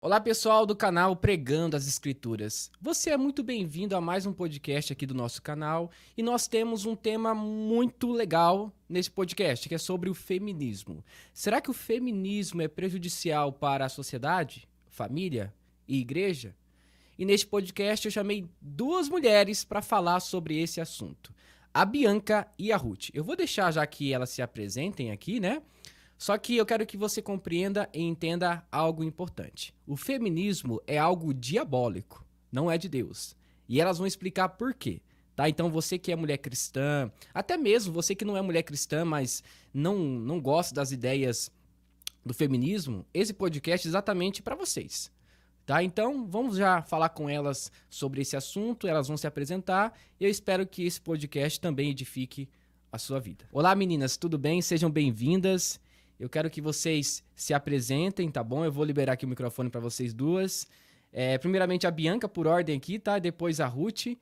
Olá, pessoal do canal Pregando as Escrituras. Você é muito bem-vindo a mais um podcast aqui do nosso canal e nós temos um tema muito legal nesse podcast, que é sobre o feminismo. Será que o feminismo é prejudicial para a sociedade, família e igreja? E neste podcast eu chamei duas mulheres para falar sobre esse assunto, a Bianca e a Ruth. Eu vou deixar já que elas se apresentem aqui, né? Só que eu quero que você compreenda e entenda algo importante. O feminismo é algo diabólico, não é de Deus. E elas vão explicar por quê. Tá? Então você que é mulher cristã, até mesmo você que não é mulher cristã, mas não gosta das ideias do feminismo, esse podcast é exatamente para vocês. Tá? Então, vamos já falar com elas sobre esse assunto, elas vão se apresentar e eu espero que esse podcast também edifique a sua vida. Olá, meninas, tudo bem? Sejam bem-vindas. Eu quero que vocês se apresentem, tá bom? Eu vou liberar aqui o microfone para vocês duas. Primeiramente a Bianca, por ordem aqui, tá? Depois a Ruth.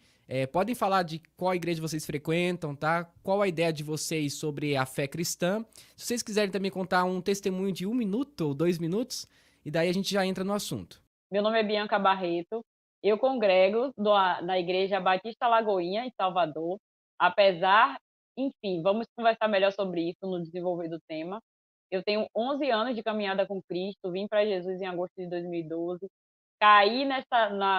Podem falar de qual igreja vocês frequentam, tá? Qual a ideia de vocês sobre a fé cristã. Se vocês quiserem também contar um testemunho de 1 minuto ou 2 minutos, e daí a gente já entra no assunto. Meu nome é Bianca Barreto, eu congrego na Igreja Batista Lagoinha, em Salvador. Apesar, enfim, vamos conversar melhor sobre isso no desenvolver do tema. Eu tenho 11 anos de caminhada com Cristo, vim para Jesus em agosto de 2012, caí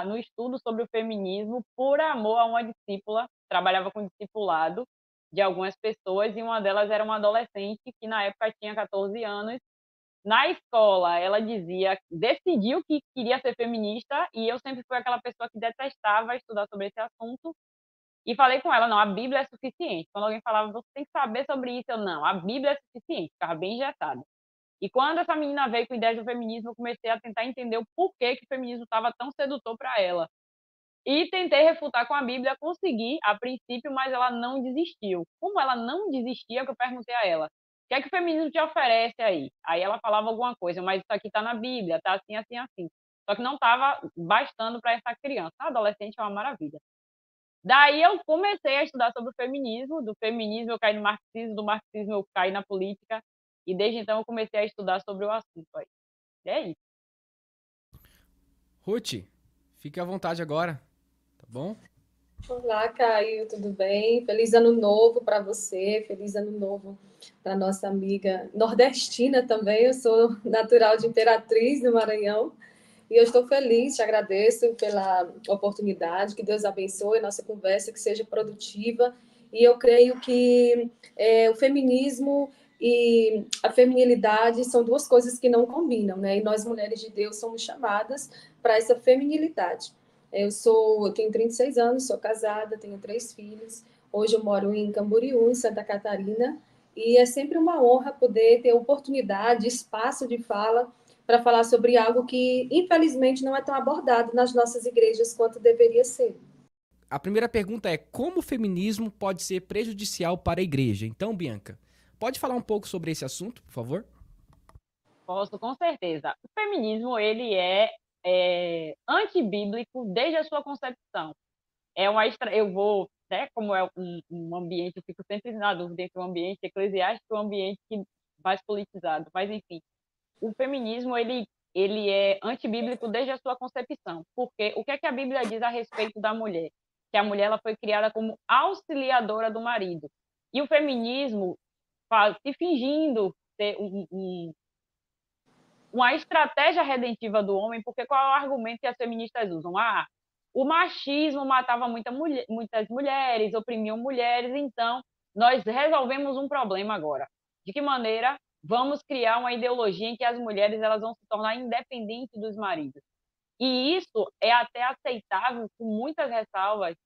no estudo sobre o feminismo por amor a uma discípula, trabalhava com discipulado de algumas pessoas, e uma delas era uma adolescente que na época tinha 14 anos. Na escola, ela decidiu que queria ser feminista, e eu sempre fui aquela pessoa que detestava estudar sobre esse assunto, e falei com ela: "Não, a Bíblia é suficiente". Quando alguém falava: "Você tem que saber sobre isso", eu: "Não, a Bíblia é suficiente", ficava bem engessada. E quando essa menina veio com ideias do feminismo, eu comecei a tentar entender o porquê que o feminismo estava tão sedutor para ela. E tentei refutar com a Bíblia, consegui a princípio, mas ela não desistiu. Como ela não desistia, que eu perguntei a ela: "O que é que o feminismo te oferece aí?". Aí ela falava alguma coisa: "Mas isso aqui está na Bíblia, está assim, assim, assim". Só que não estava bastando para essa criança. A adolescente é uma maravilha. Daí eu comecei a estudar sobre o feminismo, do feminismo eu caí no marxismo, do marxismo eu caí na política, e desde então eu comecei a estudar sobre o assunto aí. E é isso. Ruth, fique à vontade agora, tá bom? Olá, Caio, tudo bem? Feliz ano novo para você, feliz ano novo para nossa amiga nordestina também. Eu sou natural de Imperatriz, do Maranhão, e eu estou feliz, te agradeço pela oportunidade, que Deus abençoe a nossa conversa, que seja produtiva, e eu creio que o feminismo e a feminilidade são duas coisas que não combinam, né? E nós, mulheres de Deus, somos chamadas para essa feminilidade. Eu tenho 36 anos, sou casada, tenho 3 filhos. Hoje eu moro em Camboriú, em Santa Catarina, e é sempre uma honra poder ter oportunidade, espaço de fala para falar sobre algo que, infelizmente, não é tão abordado nas nossas igrejas quanto deveria ser. A primeira pergunta é: como o feminismo pode ser prejudicial para a igreja? Então, Bianca, pode falar um pouco sobre esse assunto, por favor? Posso, com certeza. O feminismo, ele é antibíblico desde a sua concepção. Eu vou, né, como é um ambiente, eu fico sempre na dúvida entre o ambiente eclesiástico e o ambiente mais politizado, mas enfim, o feminismo, ele é antibíblico desde a sua concepção, porque o que é que a Bíblia diz a respeito da mulher? Que a mulher, ela foi criada como auxiliadora do marido. E o feminismo, se fingindo ser uma estratégia redentiva do homem, porque qual é o argumento que as feministas usam? Ah, o machismo matava muitas mulheres, oprimiam mulheres, então nós resolvemos um problema agora. De que maneira? Vamos criar uma ideologia em que as mulheres elas vão se tornar independentes dos maridos. E isso é até aceitável com muitas ressalvas,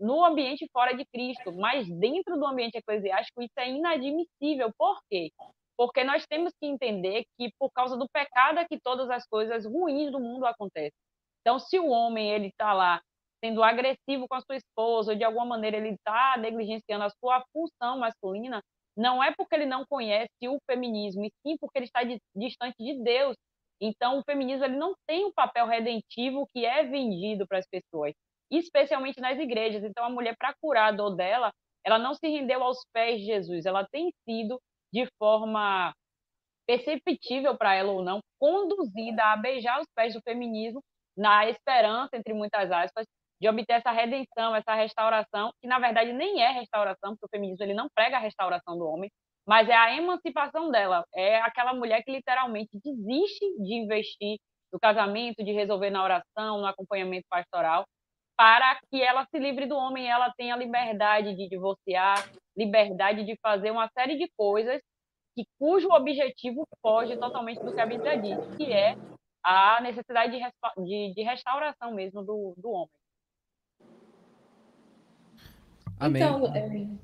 no ambiente fora de Cristo, mas dentro do ambiente eclesiástico isso é inadmissível. Por quê? Porque nós temos que entender que por causa do pecado é que todas as coisas ruins do mundo acontecem. Então, se o homem ele está lá sendo agressivo com a sua esposa, ou de alguma maneira ele está negligenciando a sua função masculina, não é porque ele não conhece o feminismo, e sim porque ele está distante de Deus. Então, o feminismo ele não tem um papel redentivo que é vendido para as pessoas, especialmente nas igrejas. Então, a mulher, para curar a dor dela, ela não se rendeu aos pés de Jesus, ela tem sido de forma perceptível para ela ou não, conduzida a beijar os pés do feminismo na esperança, entre muitas aspas, de obter essa redenção, essa restauração, que na verdade nem é restauração, porque o feminismo ele não prega a restauração do homem, mas é a emancipação dela. É aquela mulher que literalmente desiste de investir no casamento, de resolver na oração, no acompanhamento pastoral, para que ela se livre do homem, ela tenha liberdade de divorciar, liberdade de fazer uma série de coisas cujo objetivo foge totalmente do que a Bíblia diz, que é a necessidade de restauração mesmo do homem. Amém. Então,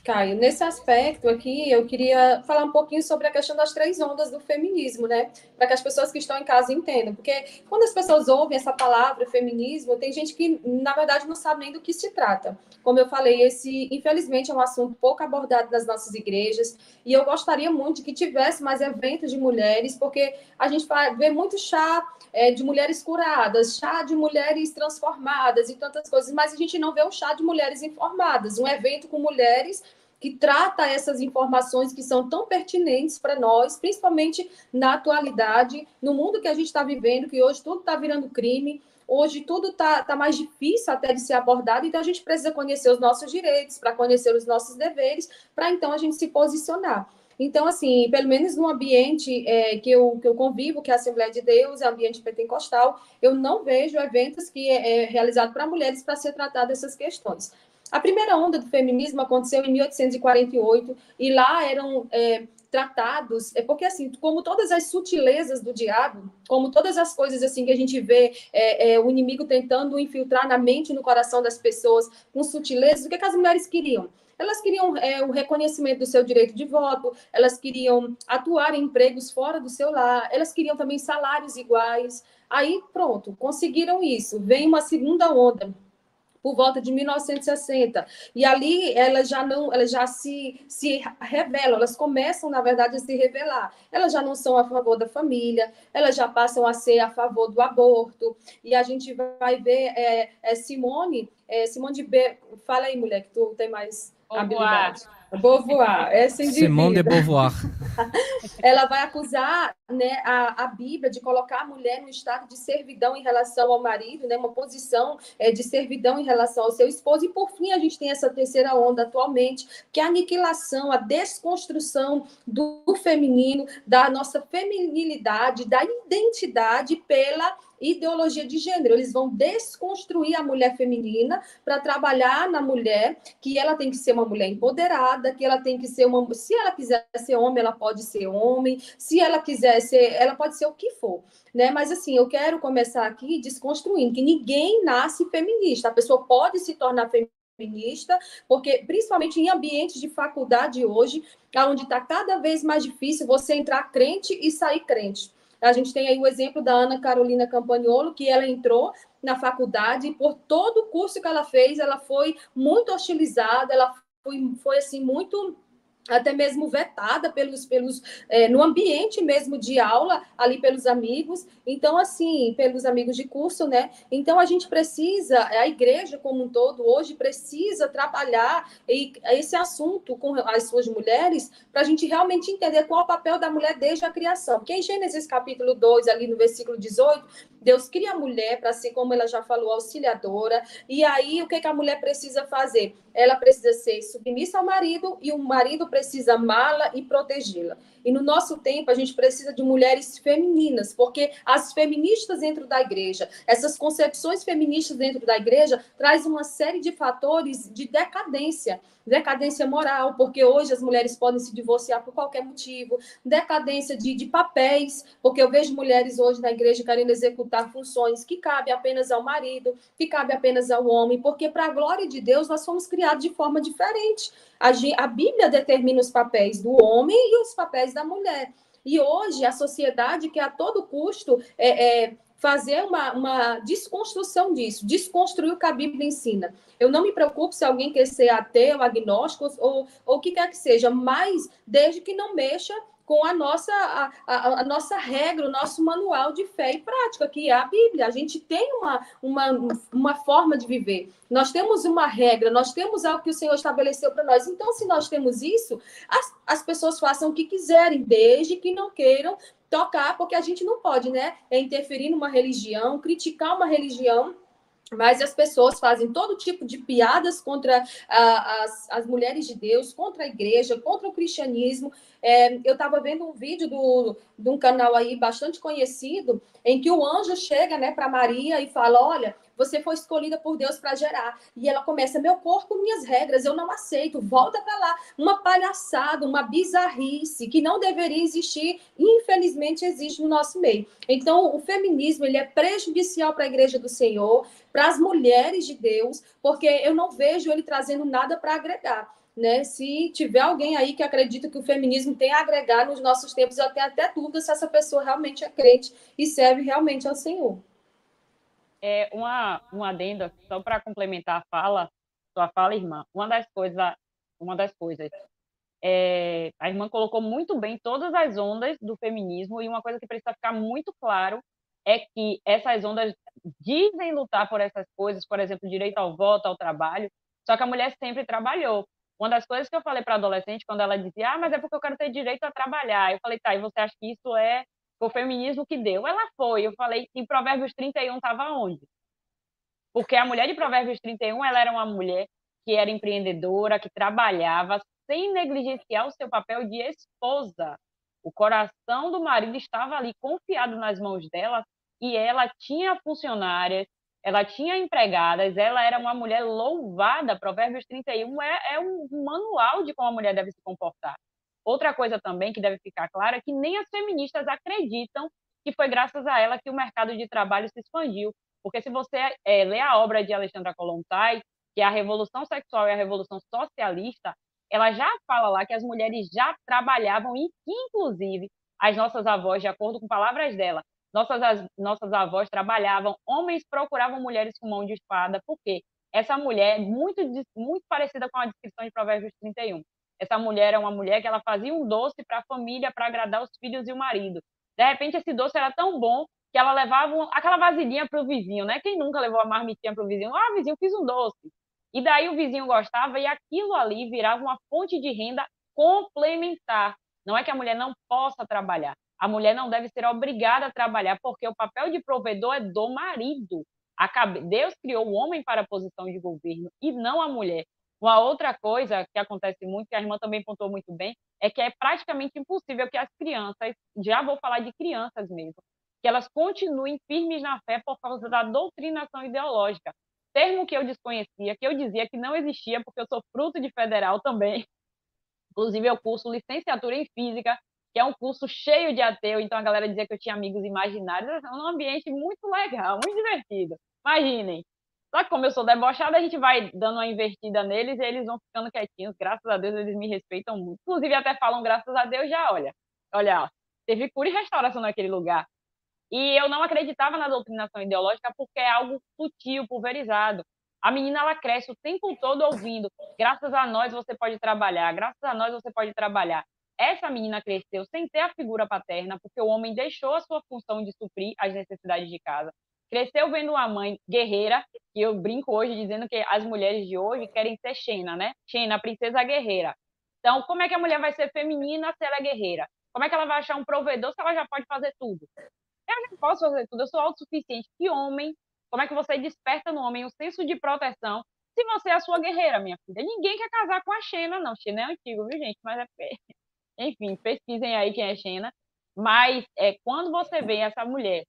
Caio, nesse aspecto aqui, eu queria falar um pouquinho sobre a questão das 3 ondas do feminismo, né? Para que as pessoas que estão em casa entendam. Porque quando as pessoas ouvem essa palavra, feminismo, tem gente que, na verdade, não sabe nem do que se trata. Como eu falei, esse, infelizmente, é um assunto pouco abordado nas nossas igrejas. E eu gostaria muito que tivesse mais eventos de mulheres, porque a gente vê muito chá de mulheres curadas, chá de mulheres transformadas e tantas coisas, mas a gente não vê um chá de mulheres informadas, um evento com mulheres que trata essas informações que são tão pertinentes para nós, principalmente na atualidade, no mundo que a gente está vivendo, que hoje tudo está virando crime, hoje tudo está mais difícil até de ser abordado, então a gente precisa conhecer os nossos direitos, para conhecer os nossos deveres, para então a gente se posicionar. Então, assim, pelo menos no ambiente que eu convivo, que é a Assembleia de Deus, é o ambiente pentecostal, eu não vejo eventos que é realizado para mulheres para ser tratado essas questões. A primeira onda do feminismo aconteceu em 1848 e lá eram tratados, porque assim, como todas as sutilezas do diabo, como todas as coisas assim que a gente vê o inimigo tentando infiltrar na mente e no coração das pessoas com sutilezas, o que as mulheres queriam? Elas queriam o reconhecimento do seu direito de voto, elas queriam atuar em empregos fora do seu lar, elas queriam também salários iguais. Aí, pronto, conseguiram isso. Vem uma segunda onda, por volta de 1960. E ali elas já se revelam, elas começam, na verdade, a se revelar. Elas já não são a favor da família, elas já passam a ser a favor do aborto. E a gente vai ver Simone de Beauvoir. Fala aí, mulher, que tu tem mais habilidade. Beauvoir, essa indivídua. Simone de Beauvoir. Ela vai acusar, né, a Bíblia de colocar a mulher no estado de servidão em relação ao marido, né, uma posição de servidão em relação ao seu esposo. E, por fim, a gente tem essa terceira onda atualmente, que é a aniquilação, a desconstrução do feminino, da nossa feminilidade, da identidade pela ideologia de gênero. Eles vão desconstruir a mulher feminina para trabalhar na mulher, que ela tem que ser uma mulher empoderada, que ela tem que ser uma... Se ela quiser ser homem, ela pode ser homem. Se ela quiser ser... Ela pode ser o que for, né? Mas, assim, eu quero começar aqui desconstruindo que ninguém nasce feminista. A pessoa pode se tornar feminista, porque, principalmente em ambientes de faculdade hoje, onde está cada vez mais difícil você entrar crente e sair crente. A gente tem aí o exemplo da Ana Carolina Campagnolo, que ela entrou na faculdade e por todo o curso que ela fez, ela foi muito hostilizada, ela foi assim, muito... até mesmo vetada no ambiente mesmo de aula, ali pelos amigos, então, assim, pelos amigos de curso, né? Então, a gente precisa, a igreja como um todo, hoje, precisa trabalhar esse assunto com as suas mulheres, para a gente realmente entender qual é o papel da mulher desde a criação. Porque em Gênesis capítulo 2, ali no versículo 18, Deus cria a mulher para ser, como ela já falou, auxiliadora, e aí o que a mulher precisa fazer? Ela precisa ser submissa ao marido e o marido precisa amá-la e protegê-la. E no nosso tempo, a gente precisa de mulheres femininas, porque as feministas dentro da igreja, essas concepções feministas dentro da igreja, traz uma série de fatores de decadência moral, porque hoje as mulheres podem se divorciar por qualquer motivo, decadência de papéis, porque eu vejo mulheres hoje na igreja querendo executar funções que cabem apenas ao marido, que cabem apenas ao homem, porque para a glória de Deus nós fomos criados de forma diferente. A Bíblia determina os papéis do homem e os papéis da mulher. E hoje a sociedade quer a todo custo fazer uma desconstrução disso, desconstruir o que a Bíblia ensina. Eu não me preocupo se alguém quer ser ateu, agnóstico ou o que quer que seja, mas desde que não mexa com a nossa regra, o nosso manual de fé e prática, que é a Bíblia. A gente tem uma forma de viver. Nós temos uma regra, nós temos algo que o Senhor estabeleceu para nós. Então, se nós temos isso, as pessoas façam o que quiserem, desde que não queiram tocar, porque a gente não pode, né, interferir numa religião, criticar uma religião. Mas as pessoas fazem todo tipo de piadas contra as mulheres de Deus, contra a igreja, contra o cristianismo. Eu estava vendo um vídeo de um canal aí bastante conhecido, em que o anjo chega, né, para Maria e fala: olha, você foi escolhida por Deus para gerar. E ela começa: meu corpo, minhas regras, eu não aceito, volta para lá. Uma palhaçada, uma bizarrice que não deveria existir, infelizmente existe no nosso meio. Então, o feminismo, ele é prejudicial para a igreja do Senhor, para as mulheres de Deus, porque eu não vejo ele trazendo nada para agregar. Né? Se tiver alguém aí que acredita que o feminismo tem a agregar nos nossos tempos, eu tenho até dúvida se essa pessoa realmente é crente e serve realmente ao Senhor. Um adendo, só para complementar sua fala, irmã. Uma das coisas, a irmã colocou muito bem todas as ondas do feminismo, e uma coisa que precisa ficar muito claro é que essas ondas dizem lutar por essas coisas, por exemplo, direito ao voto, ao trabalho, só que a mulher sempre trabalhou. Uma das coisas que eu falei para a adolescente, quando ela dizia: mas é porque eu quero ter direito a trabalhar. Eu falei: tá, e você acha que isso é o feminismo que deu? Ela foi. Eu falei: em Provérbios 31 estava onde? Porque a mulher de Provérbios 31, ela era uma mulher que era empreendedora, que trabalhava sem negligenciar o seu papel de esposa. O coração do marido estava ali confiado nas mãos dela, e ela tinha funcionárias, ela tinha empregadas, ela era uma mulher louvada. Provérbios 31 é um manual de como a mulher deve se comportar. Outra coisa também que deve ficar clara é que nem as feministas acreditam que foi graças a ela que o mercado de trabalho se expandiu. Porque se você lê a obra de Alexandra Kollontai, que é a Revolução Sexual e a Revolução Socialista, ela já fala lá que as mulheres já trabalhavam e que, inclusive, as nossas avós, de acordo com palavras dela, nossas avós trabalhavam, homens procuravam mulheres com mão de espada, porque essa mulher é muito parecida com a descrição de Provérbios 31. Essa mulher é uma mulher que ela fazia um doce para a família, para agradar os filhos e o marido. De repente, esse doce era tão bom que ela levava aquela vasilhinha para o vizinho, né? Quem nunca levou a marmitinha para o vizinho? Ah, vizinho, fiz um doce. E daí o vizinho gostava, e aquilo ali virava uma fonte de renda complementar. Não é que a mulher não possa trabalhar. A mulher não deve ser obrigada a trabalhar, porque o papel de provedor é do marido. Deus criou o homem para a posição de governo e não a mulher. Uma outra coisa que acontece muito, que a irmã também pontuou muito bem, é que é praticamente impossível que as crianças, já vou falar de crianças mesmo, que elas continuem firmes na fé por causa da doutrinação ideológica. Termo que eu desconhecia, que eu dizia que não existia, porque eu sou fruto de federal também. Inclusive, eu curso licenciatura em física, que é um curso cheio de ateu, então a galera dizia que eu tinha amigos imaginários. É um ambiente muito legal, muito divertido. Imaginem. Só que como eu sou debochada, a gente vai dando uma invertida neles e eles vão ficando quietinhos. Graças a Deus, eles me respeitam muito. Inclusive, até falam graças a Deus já, olha, ó, teve cura e restauração naquele lugar. E eu não acreditava na doutrinação ideológica porque é algo sutil, pulverizado. A menina, ela cresce o tempo todo ouvindo: graças a nós você pode trabalhar, graças a nós você pode trabalhar. Essa menina cresceu sem ter a figura paterna, porque o homem deixou a sua função de suprir as necessidades de casa. Cresceu vendo uma mãe guerreira, que eu brinco hoje dizendo que as mulheres de hoje querem ser Xena, né? Xena, a princesa guerreira. Então, como é que a mulher vai ser feminina se ela é guerreira? Como é que ela vai achar um provedor se ela já pode fazer tudo? Eu já posso fazer tudo, eu sou autossuficiente. Que homem, como é que você desperta no homem o senso de proteção se você é a sua guerreira, minha filha? Ninguém quer casar com a Xena, não. Xena é antigo, viu, gente? Mas enfim, pesquisem aí quem é Xena. Mas quando você vê essa mulher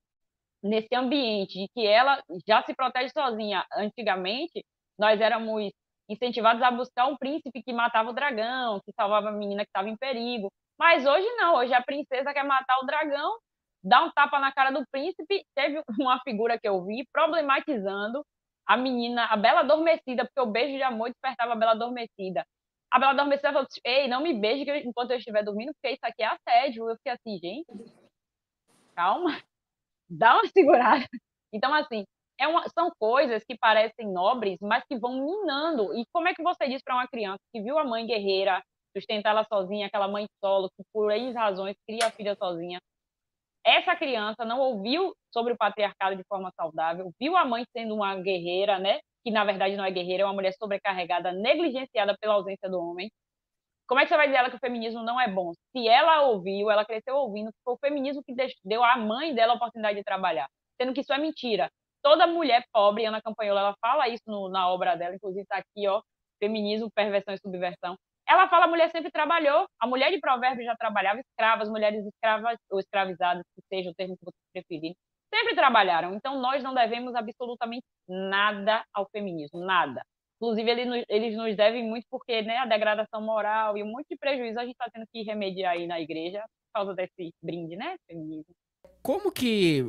nesse ambiente de que ela já se protege sozinha, antigamente, nós éramos incentivados a buscar um príncipe que matava o dragão, que salvava a menina que estava em perigo. Mas hoje não, hoje a princesa quer matar o dragão, dá um tapa na cara do príncipe. Teve uma figura que eu vi problematizando a menina, a Bela Adormecida, porque o beijo de amor despertava a Bela Adormecida. A Bela Adormecida falou: ei, não me beije enquanto eu estiver dormindo, porque isso aqui é assédio. Eu fiquei assim: gente, calma, dá uma segurada. Então, assim, são coisas que parecem nobres, mas que vão minando. E como é que você diz para uma criança que viu a mãe guerreira, sustentar ela sozinha, aquela mãe solo que por N razões cria a filha sozinha. Essa criança não ouviu sobre o patriarcado de forma saudável, viu a mãe sendo uma guerreira, né? Que na verdade não é guerreira, é uma mulher sobrecarregada, negligenciada pela ausência do homem. Como é que você vai dizer a ela que o feminismo não é bom? Se ela ouviu, ela cresceu ouvindo, foi o feminismo que deu à mãe dela a oportunidade de trabalhar. Sendo que isso é mentira. Toda mulher pobre, Ana Campanhola, ela fala isso na obra dela, inclusive está aqui, ó, Feminismo, Perversão e Subversão. Ela fala a mulher sempre trabalhou. A mulher de Provérbios já trabalhava, escravas, mulheres escravas ou escravizadas, que seja o termo que você preferir, sempre trabalharam. Então, nós não devemos absolutamente nada ao feminismo, nada. Inclusive, eles nos devem muito porque, né, a degradação moral e um monte de prejuízo a gente está tendo que remediar aí na igreja por causa desse brinde, né, feminismo. Como que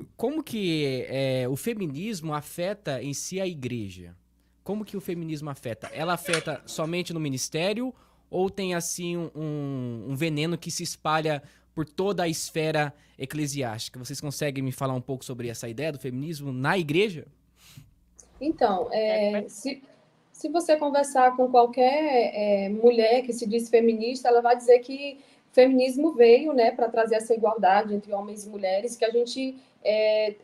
o feminismo afeta em si a igreja? Como que o feminismo afeta? Ela afeta somente no ministério ou tem assim um veneno que se espalha por toda a esfera eclesiástica? Vocês conseguem me falar um pouco sobre essa ideia do feminismo na igreja? Então, se você conversar com qualquer mulher que se diz feminista, ela vai dizer que o feminismo veio, né, para trazer essa igualdade entre homens e mulheres, que a gente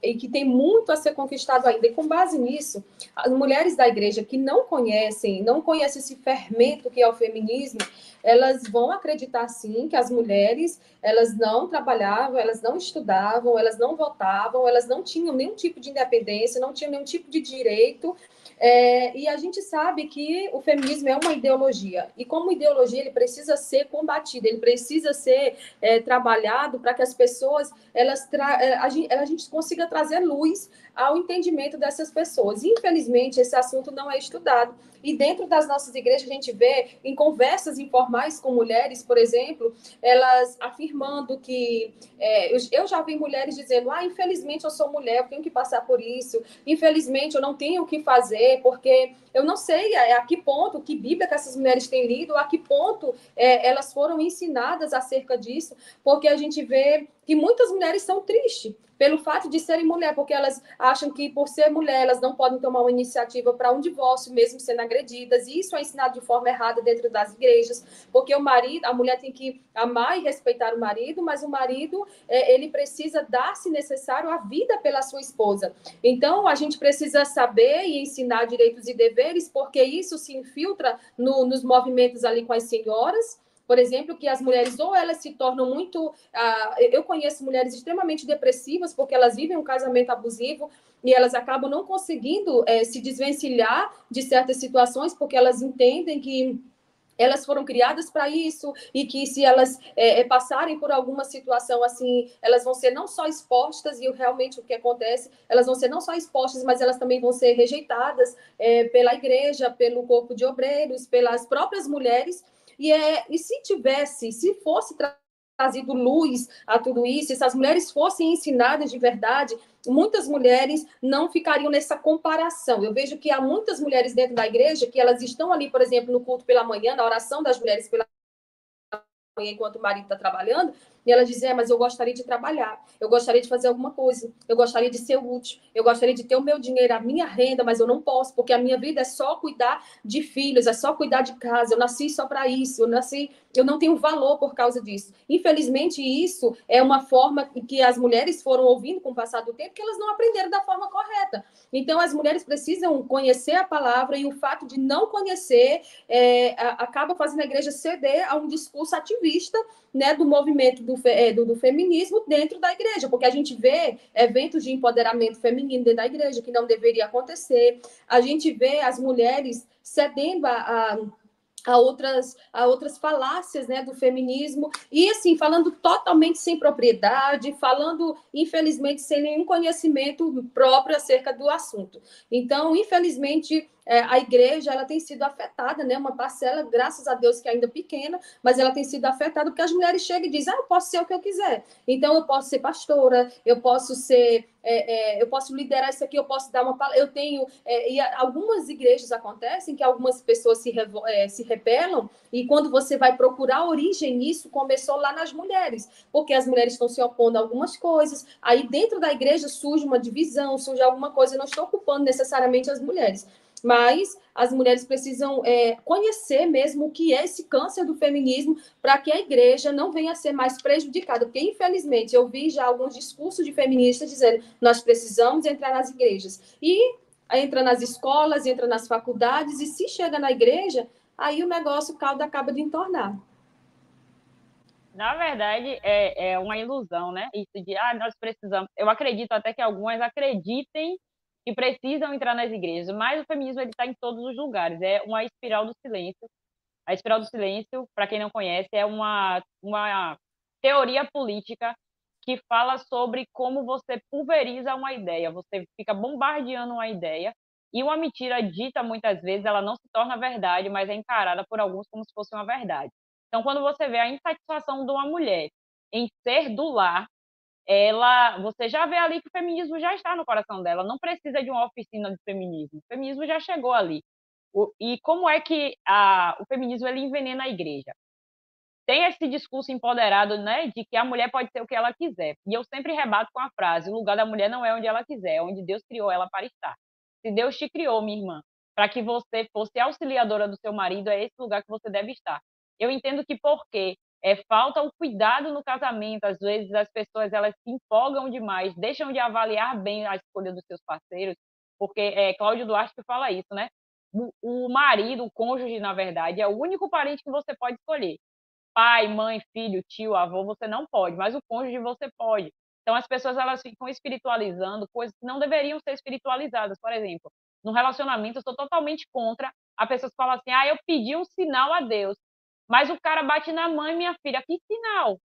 e que tem muito a ser conquistado ainda. E com base nisso, as mulheres da igreja que não conhecem esse fermento que é o feminismo, elas vão acreditar sim que as mulheres, elas não trabalhavam, elas não estudavam, elas não votavam, elas não tinham nenhum tipo de independência, não tinham nenhum tipo de direito. E a gente sabe que o feminismo é uma ideologia, e como ideologia ele precisa ser combatido, ele precisa ser trabalhado para que as pessoas, a gente consiga trazer luz ao entendimento dessas pessoas. Infelizmente, esse assunto não é estudado, e dentro das nossas igrejas a gente vê, em conversas informais com mulheres, por exemplo, elas afirmando que, eu já vi mulheres dizendo, infelizmente eu sou mulher, eu tenho que passar por isso, infelizmente eu não tenho o que fazer, porque eu não sei a que ponto, que Bíblia que essas mulheres têm lido, a que ponto elas foram ensinadas acerca disso, porque a gente vê que muitas mulheres são tristes pelo fato de serem mulher, porque elas acham que por ser mulher elas não podem tomar uma iniciativa para um divórcio, mesmo sendo agredidas, e isso é ensinado de forma errada dentro das igrejas, porque o marido, a mulher tem que amar e respeitar o marido, mas o marido, ele precisa dar, se necessário, a vida pela sua esposa. Então, a gente precisa saber e ensinar direitos e deveres, porque isso se infiltra nos movimentos ali com as senhoras, por exemplo, que as mulheres ou elas se tornam muito... eu conheço mulheres extremamente depressivas porque elas vivem um casamento abusivo e elas acabam não conseguindo se desvencilhar de certas situações porque elas entendem que elas foram criadas para isso e que se elas passarem por alguma situação assim, elas vão ser não só expostas, e realmente o que acontece, elas vão ser não só expostas, mas elas também vão ser rejeitadas pela igreja, pelo corpo de obreiros, pelas próprias mulheres. E se fosse trazido luz a tudo isso, se as mulheres fossem ensinadas de verdade, muitas mulheres não ficariam nessa comparação. Eu vejo que há muitas mulheres dentro da igreja que elas estão ali, por exemplo, no culto pela manhã, na oração das mulheres pela manhã, enquanto o marido está trabalhando, e elas dizem, mas eu gostaria de trabalhar, eu gostaria de fazer alguma coisa, eu gostaria de ser útil, eu gostaria de ter o meu dinheiro, a minha renda, mas eu não posso, porque a minha vida é só cuidar de filhos, é só cuidar de casa, eu nasci só para isso, eu não tenho valor por causa disso. Infelizmente, isso é uma forma que as mulheres foram ouvindo com o passar do tempo, que elas não aprenderam da forma correta. Então, as mulheres precisam conhecer a palavra, e o fato de não conhecer acaba fazendo a igreja ceder a um discurso ativista, né, do movimento do feminismo dentro da igreja, porque a gente vê eventos de empoderamento feminino dentro da igreja que não deveria acontecer, a gente vê as mulheres cedendo a outras falácias, né, do feminismo, e assim, falando totalmente sem propriedade, falando, infelizmente, sem nenhum conhecimento próprio acerca do assunto. Então, infelizmente, a igreja ela tem sido afetada, né, uma parcela, graças a Deus, que é ainda pequena, mas ela tem sido afetada porque as mulheres chegam e dizem, eu posso ser o que eu quiser, então eu posso ser pastora, eu posso ser... eu posso liderar isso aqui, eu posso dar uma palavra, eu tenho... e algumas igrejas acontecem que algumas pessoas se rebelam, e quando você vai procurar origem nisso, começou lá nas mulheres, porque as mulheres estão se opondo a algumas coisas, aí dentro da igreja surge uma divisão, surge alguma coisa, eu não estou ocupando necessariamente as mulheres, mas as mulheres precisam conhecer mesmo o que é esse câncer do feminismo para que a igreja não venha a ser mais prejudicada, porque, infelizmente, eu vi já alguns discursos de feministas dizendo nós precisamos entrar nas igrejas, e entra nas escolas, entra nas faculdades, e se chega na igreja, aí o negócio, o caldo acaba de entornar. Na verdade, é uma ilusão, né? Isso de, nós precisamos. Eu acredito até que algumas acreditem que precisam entrar nas igrejas, mas o feminismo está em todos os lugares. É uma espiral do silêncio. A espiral do silêncio, para quem não conhece, é uma teoria política que fala sobre como você pulveriza uma ideia. Você fica bombardeando uma ideia e uma mentira dita muitas vezes, ela não se torna verdade, mas é encarada por alguns como se fosse uma verdade. Então, quando você vê a insatisfação de uma mulher em ser do lar, você já vê ali que o feminismo já está no coração dela, não precisa de uma oficina de feminismo. O feminismo já chegou ali. E como é que o feminismo ele envenena a igreja? Tem esse discurso empoderado, né, de que a mulher pode ser o que ela quiser. E eu sempre rebato com a frase: o lugar da mulher não é onde ela quiser, é onde Deus criou ela para estar. Se Deus te criou, minha irmã, para que você fosse auxiliadora do seu marido, é esse lugar que você deve estar. Eu entendo que porque falta o cuidado no casamento, às vezes as pessoas elas se empolgam demais, deixam de avaliar bem a escolha dos seus parceiros, porque Cláudio Duarte que fala isso, né? O marido, o cônjuge, na verdade, é o único parente que você pode escolher. Pai, mãe, filho, tio, avô, você não pode, mas o cônjuge você pode. Então as pessoas elas ficam espiritualizando coisas que não deveriam ser espiritualizadas. Por exemplo, no relacionamento eu sou totalmente contra a pessoa que fala assim: eu pedi um sinal a Deus, mas o cara bate na mãe, minha filha, que sinal?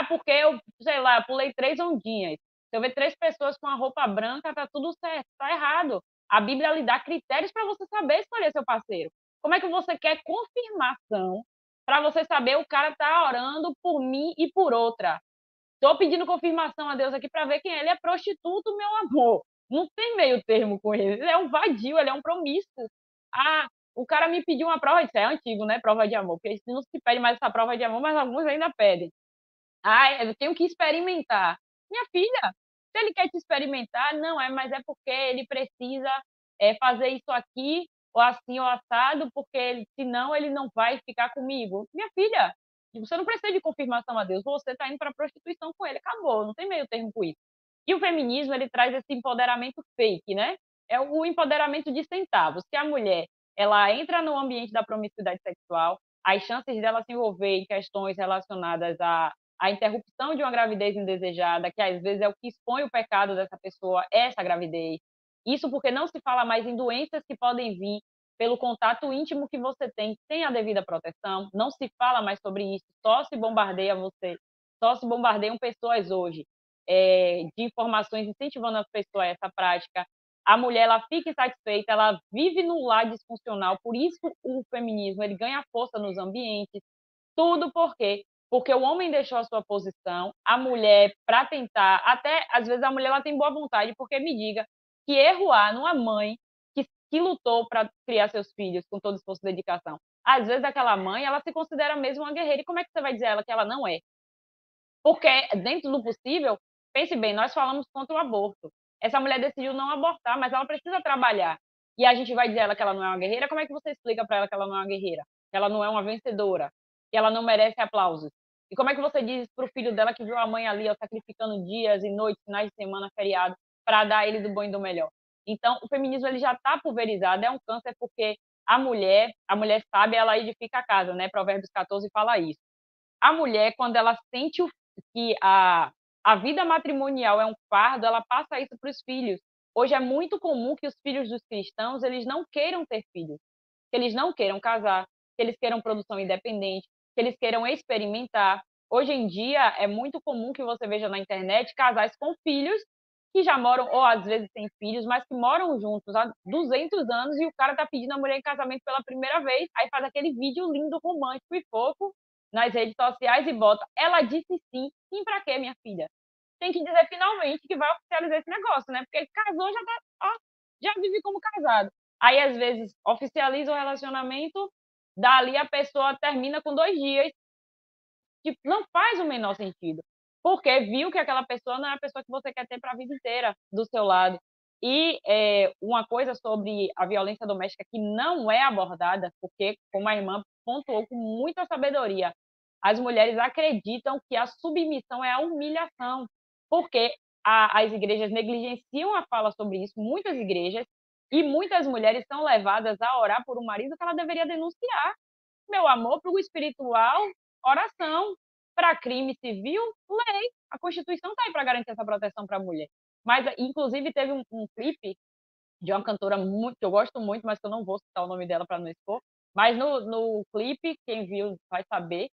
Porque eu, sei lá, pulei 3 ondinhas. Se eu ver 3 pessoas com a roupa branca, tá tudo certo, tá errado. A Bíblia lhe dá critérios para você saber escolher seu parceiro. Como é que você quer confirmação para você saber o cara tá orando por mim e por outra? Estou pedindo confirmação a Deus aqui para ver quem é. Ele é prostituto, meu amor. Não tem meio termo com ele. Ele é um vadio, ele é um promíscuo. O cara me pediu uma prova, isso é antigo, né? Prova de amor, porque não se pede mais essa prova de amor, mas alguns ainda pedem. Eu tenho que experimentar. Minha filha, se ele quer te experimentar, não é, mas é porque ele precisa fazer isso aqui, ou assim, ou assado, porque senão ele não vai ficar comigo. Minha filha, você não precisa de confirmação a Deus, você está indo para a prostituição com ele, acabou, não tem meio termo com isso. E o feminismo, ele traz esse empoderamento fake, né? É o empoderamento de centavos, que a mulher, ela entra no ambiente da promiscuidade sexual, as chances dela se envolver em questões relacionadas a interrupção de uma gravidez indesejada, que às vezes é o que expõe o pecado dessa pessoa, essa gravidez. Isso porque não se fala mais em doenças que podem vir pelo contato íntimo que você tem sem a devida proteção, não se fala mais sobre isso, só se bombardeia você, só se bombardeiam pessoas hoje de informações incentivando as pessoas a essa prática. A mulher ela fica insatisfeita, ela vive num lar disfuncional, por isso o feminismo ele ganha força nos ambientes, tudo porque o homem deixou a sua posição, a mulher, para tentar, até às vezes a mulher ela tem boa vontade, porque me diga que erro há numa mãe que lutou para criar seus filhos com todo esforço e dedicação. Às vezes aquela mãe, ela se considera mesmo uma guerreira, e como é que você vai dizer a ela que ela não é? Porque dentro do possível, pense bem, nós falamos contra o aborto. Essa mulher decidiu não abortar, mas ela precisa trabalhar. E a gente vai dizer a ela que ela não é uma guerreira, como é que você explica para ela que ela não é uma guerreira? Que ela não é uma vencedora? Que ela não merece aplausos? E como é que você diz para o filho dela que viu a mãe ali, ó, sacrificando dias e noites, finais de semana, feriado, para dar a ele do bom e do melhor? Então, o feminismo ele já está pulverizado, é um câncer porque a mulher sabe, ela edifica a casa, né? Provérbios 14 fala isso. A mulher, quando ela sente que a vida matrimonial é um fardo, ela passa isso para os filhos. Hoje é muito comum que os filhos dos cristãos eles não queiram ter filhos, que eles não queiram casar, que eles queiram produção independente, que eles queiram experimentar. Hoje em dia é muito comum que você veja na internet casais com filhos que já moram, ou às vezes sem filhos, mas que moram juntos há 200 anos e o cara tá pedindo a mulher em casamento pela primeira vez, aí faz aquele vídeo lindo, romântico e fofo nas redes sociais e bota, ela disse sim, sim pra quê, minha filha? Tem que dizer finalmente que vai oficializar esse negócio, né? Porque casou, já tá, ó, já vive como casado. Aí, às vezes, oficializa o relacionamento, dali a pessoa termina com 2 dias, que não faz o menor sentido. Porque viu que aquela pessoa não é a pessoa que você quer ter para a vida inteira do seu lado. E uma coisa sobre a violência doméstica que não é abordada, porque, como a irmã pontuou com muita sabedoria, as mulheres acreditam que a submissão é a humilhação, porque as igrejas negligenciam a fala sobre isso, muitas igrejas, e muitas mulheres são levadas a orar por um marido que ela deveria denunciar. Meu amor, para o espiritual, oração. Para crime civil, lei. A Constituição está aí para garantir essa proteção para a mulher. Mas, inclusive, teve um clipe de uma cantora muito, que eu gosto muito, mas que eu não vou citar o nome dela para não expor. Mas no clipe, quem viu vai saber,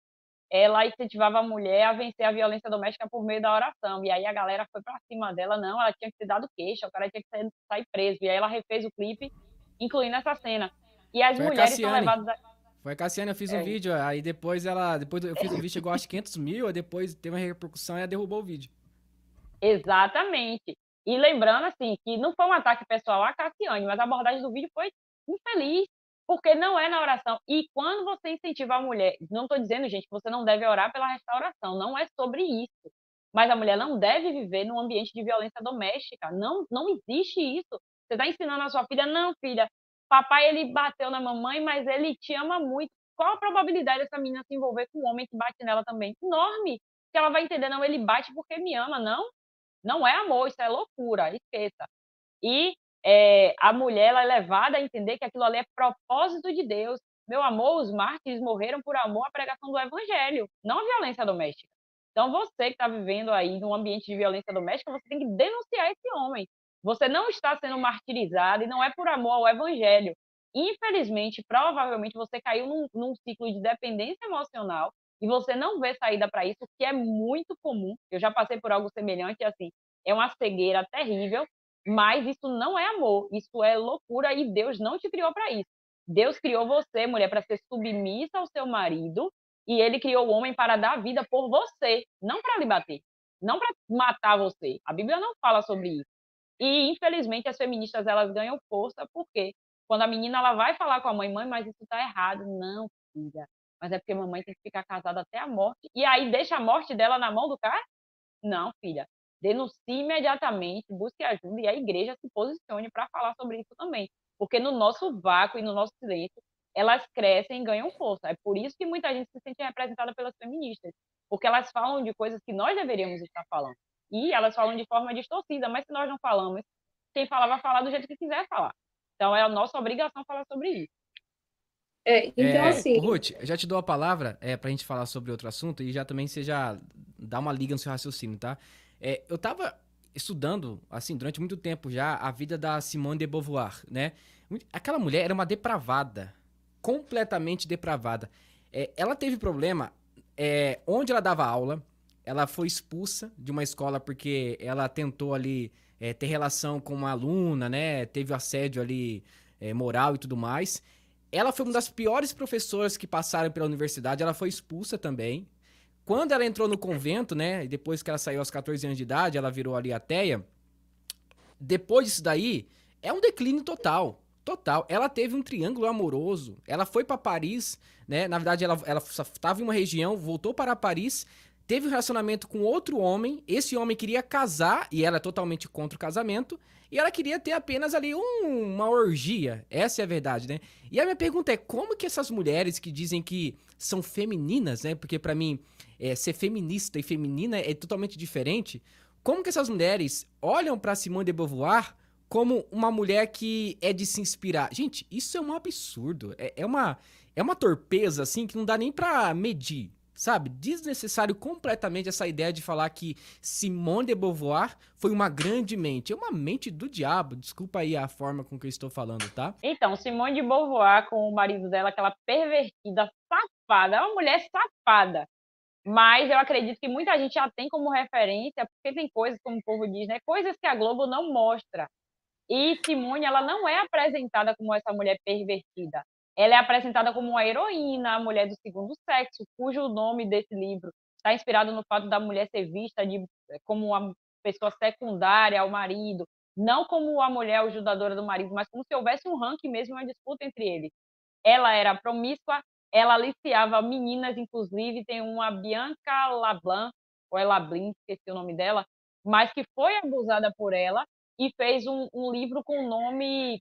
ela incentivava a mulher a vencer a violência doméstica por meio da oração. E aí a galera foi para cima dela, não, ela tinha que ter dado queixa, o cara tinha que sair preso. E aí ela refez o clipe, incluindo essa cena. E as Foi a mulheres são Cassiane. levadas. Foi a Cassiane, eu fiz um É, vídeo, aí depois eu fiz um vídeo, chegou acho 500 mil, aí depois teve uma repercussão e ela derrubou o vídeo. exatamente. E lembrando, assim, que não foi um ataque pessoal à Cassiane, mas a abordagem do vídeo foi infeliz, porque não é na oração. E quando você incentiva a mulher, não estou dizendo, gente, que você não deve orar pela restauração, não é sobre isso. Mas a mulher não deve viver num ambiente de violência doméstica. Não, não existe isso. Você está ensinando a sua filha, não, filha, papai ele bateu na mamãe, mas ele te ama muito. Qual a probabilidade dessa menina se envolver com um homem que bate nela também? Enorme. Que ela vai entender, não, ele bate porque me ama, não. Não é amor, isso é loucura, esqueça. E a mulher ela é levada a entender que aquilo ali é propósito de Deus. Meu amor, os mártires morreram por amor à pregação do evangelho, não a violência doméstica. Então, você que está vivendo aí num ambiente de violência doméstica, você tem que denunciar esse homem. Você não está sendo martirizado e não é por amor ao evangelho. Infelizmente, provavelmente, você caiu num ciclo de dependência emocional e você não vê saída para isso, que é muito comum. Eu já passei por algo semelhante, assim, é uma cegueira terrível, mas isso não é amor, isso é loucura e Deus não te criou para isso. Deus criou você, mulher, para ser submissa ao seu marido e ele criou o homem para dar vida por você, não para lhe bater, não para matar você. A Bíblia não fala sobre isso. E, infelizmente, as feministas elas ganham força porque quando a menina ela vai falar com a mãe, mãe, mas isso está errado. Não, filha, mas é porque a mamãe tem que ficar casada até a morte. E aí deixa a morte dela na mão do cara? Não, filha. Denuncie imediatamente, busque ajuda e a igreja se posicione para falar sobre isso também. Porque no nosso vácuo e no nosso silêncio, elas crescem e ganham força. É por isso que muita gente se sente representada pelas feministas. Porque elas falam de coisas que nós deveríamos estar falando. E elas falam de forma distorcida, mas se nós não falamos, quem falar vai falar do jeito que quiser falar. Então é a nossa obrigação falar sobre isso. Então, assim, Ruth, eu já te dou a palavra pra gente falar sobre outro assunto e já também você já dá uma liga no seu raciocínio, tá? Eu tava estudando, assim, durante muito tempo já, a vida da Simone de Beauvoir, né? Aquela mulher era uma depravada, completamente depravada. Ela teve problema onde ela dava aula, ela foi expulsa de uma escola porque ela tentou ali ter relação com uma aluna, né? Teve assédio ali moral e tudo mais. Ela foi uma das piores professoras que passaram pela universidade, ela foi expulsa também. Quando ela entrou no convento, né, depois que ela saiu aos 14 anos de idade, ela virou ali ateia. Depois disso daí, é um declínio total. Total. Ela teve um triângulo amoroso. Ela foi para Paris, né? Na verdade, ela estava em uma região, voltou para Paris, teve um relacionamento com outro homem. Esse homem queria casar e ela é totalmente contra o casamento. E ela queria ter apenas ali uma orgia. Essa é a verdade, né? E a minha pergunta é, como que essas mulheres que dizem que são femininas, né? Porque pra mim, ser feminista e feminina é totalmente diferente. Como que essas mulheres olham pra Simone de Beauvoir como uma mulher que é de se inspirar? Gente, isso é um absurdo. É uma torpeza, assim, que não dá nem pra medir. Sabe, desnecessário completamente essa ideia de falar que Simone de Beauvoir foi uma grande mente. É uma mente do diabo. Desculpa aí a forma com que eu estou falando, tá? Então, Simone de Beauvoir, com o marido dela, aquela pervertida, safada, é uma mulher safada. Mas eu acredito que muita gente já tem como referência, porque tem coisas, como o povo diz, né? Coisas que a Globo não mostra. E Simone, ela não é apresentada como essa mulher pervertida. Ela é apresentada como uma heroína, a mulher do segundo sexo, cujo nome desse livro está inspirado no fato da mulher ser vista como uma pessoa secundária ao marido, não como a mulher ajudadora do marido, mas como se houvesse um ranking mesmo, uma disputa entre eles. Ela era promíscua, ela aliciava meninas, inclusive tem uma Bianca Lablin, ou é Lablin, esqueci o nome dela, mas que foi abusada por ela, e fez um livro com o nome,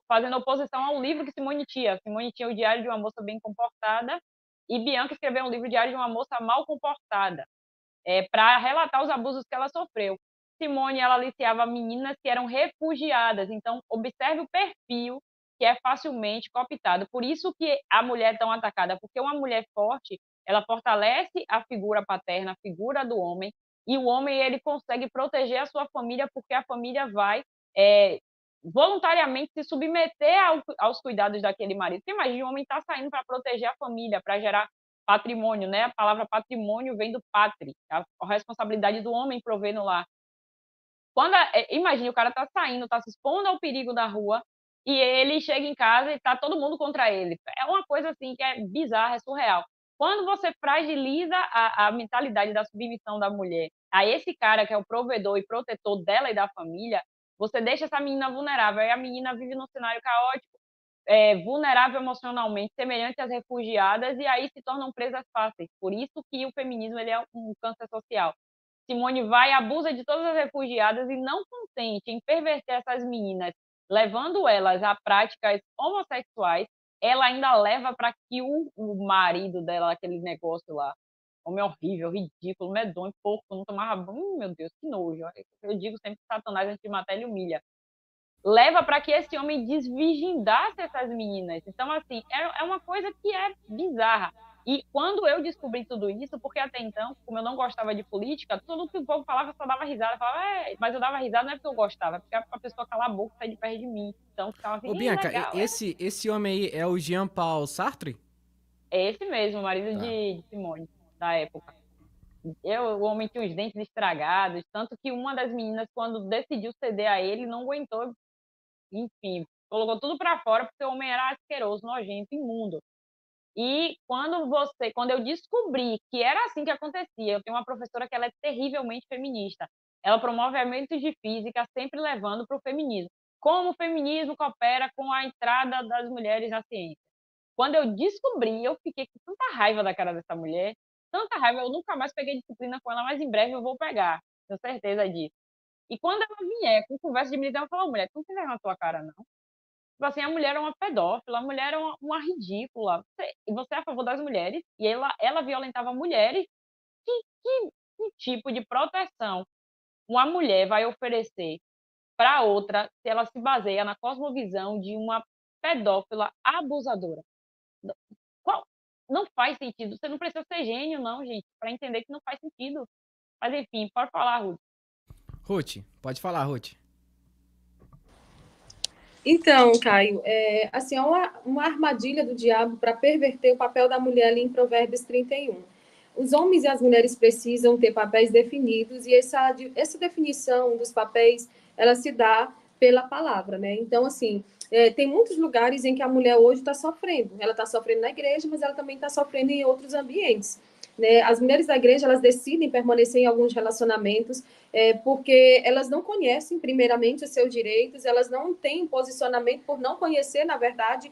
fazendo oposição ao livro que Simone tinha. Simone tinha o Diário de uma Moça Bem Comportada, e Bianca escreveu um livro, Diário de uma Moça Mal Comportada, para relatar os abusos que ela sofreu. Simone, ela aliciava meninas que eram refugiadas. Então, observe o perfil que é facilmente cooptado. Por isso que a mulher é tão atacada, porque uma mulher forte, ela fortalece a figura paterna, a figura do homem, e o homem ele consegue proteger a sua família, porque a família vai voluntariamente se submeter aos cuidados daquele marido. Porque imagina, o homem está saindo para proteger a família, para gerar patrimônio, né? A palavra patrimônio vem do pátri, a responsabilidade do homem prover no lar. Imagine, o cara está saindo, está se expondo ao perigo da rua, e ele chega em casa e está todo mundo contra ele. É uma coisa assim que é bizarra, é surreal. Quando você fragiliza a mentalidade da submissão da mulher a esse cara que é o provedor e protetor dela e da família, você deixa essa menina vulnerável. Aí a menina vive num cenário caótico, vulnerável emocionalmente, semelhante às refugiadas, e aí se tornam presas fáceis. Por isso que o feminismo ele é um câncer social. Simone vai e abusa de todas as refugiadas e não contente em perverter essas meninas, levando elas a práticas homossexuais, ela ainda leva para que o marido dela, aquele negócio lá, homem horrível, ridículo, medonho, porco, não tomava banho, meu Deus, que nojo. Eu digo sempre que Satanás, antes de matar, ele humilha. Leva para que esse homem desvirgindasse essas meninas. Então, assim, é uma coisa que é bizarra. E quando eu descobri tudo isso, porque até então, como eu não gostava de política, tudo que o povo falava, eu só dava risada. Eu falava, mas eu dava risada não é porque eu gostava, é porque a pessoa cala a boca e sai de perto de mim. Então, ficava assim, Ô, Bianca, legal. esse homem aí é o Jean-Paul Sartre? É esse mesmo, o marido Tá. de Simone, da época. O homem tinha os dentes estragados, tanto que uma das meninas, quando decidiu ceder a ele, não aguentou, enfim, colocou tudo para fora porque o homem era asqueroso, nojento, imundo. E quando eu descobri que era assim que acontecia, eu tenho uma professora que ela é terrivelmente feminista. Ela promove eventos de física, sempre levando para o feminismo. Como o feminismo coopera com a entrada das mulheres na ciência. Quando eu descobri, eu fiquei com tanta raiva da cara dessa mulher, tanta raiva, eu nunca mais peguei disciplina com ela, mas em breve eu vou pegar, tenho certeza disso. E quando ela vier com conversa de militância, eu falo, mulher, tu não tem vergonha na tua cara, não? Tipo assim, a mulher é uma pedófila, a mulher é uma ridícula. Você é a favor das mulheres, e ela violentava mulheres. Que tipo de proteção uma mulher vai oferecer para outra se ela se baseia na cosmovisão de uma pedófila abusadora? Qual? Não faz sentido. Você não precisa ser gênio, não, gente, para entender que não faz sentido. Mas, enfim, pode falar, Ruth. Ruth, pode falar, Ruth. Então, Caio, assim, é uma armadilha do diabo para perverter o papel da mulher ali em Provérbios 31. Os homens e as mulheres precisam ter papéis definidos e essa definição dos papéis, ela se dá pela palavra, né? Então, assim, tem muitos lugares em que a mulher hoje está sofrendo. Ela está sofrendo na igreja, mas ela também está sofrendo em outros ambientes. Né? As mulheres da igreja, elas decidem permanecer em alguns relacionamentos porque elas não conhecem, primeiramente, os seus direitos, elas não têm posicionamento por não conhecer, na verdade,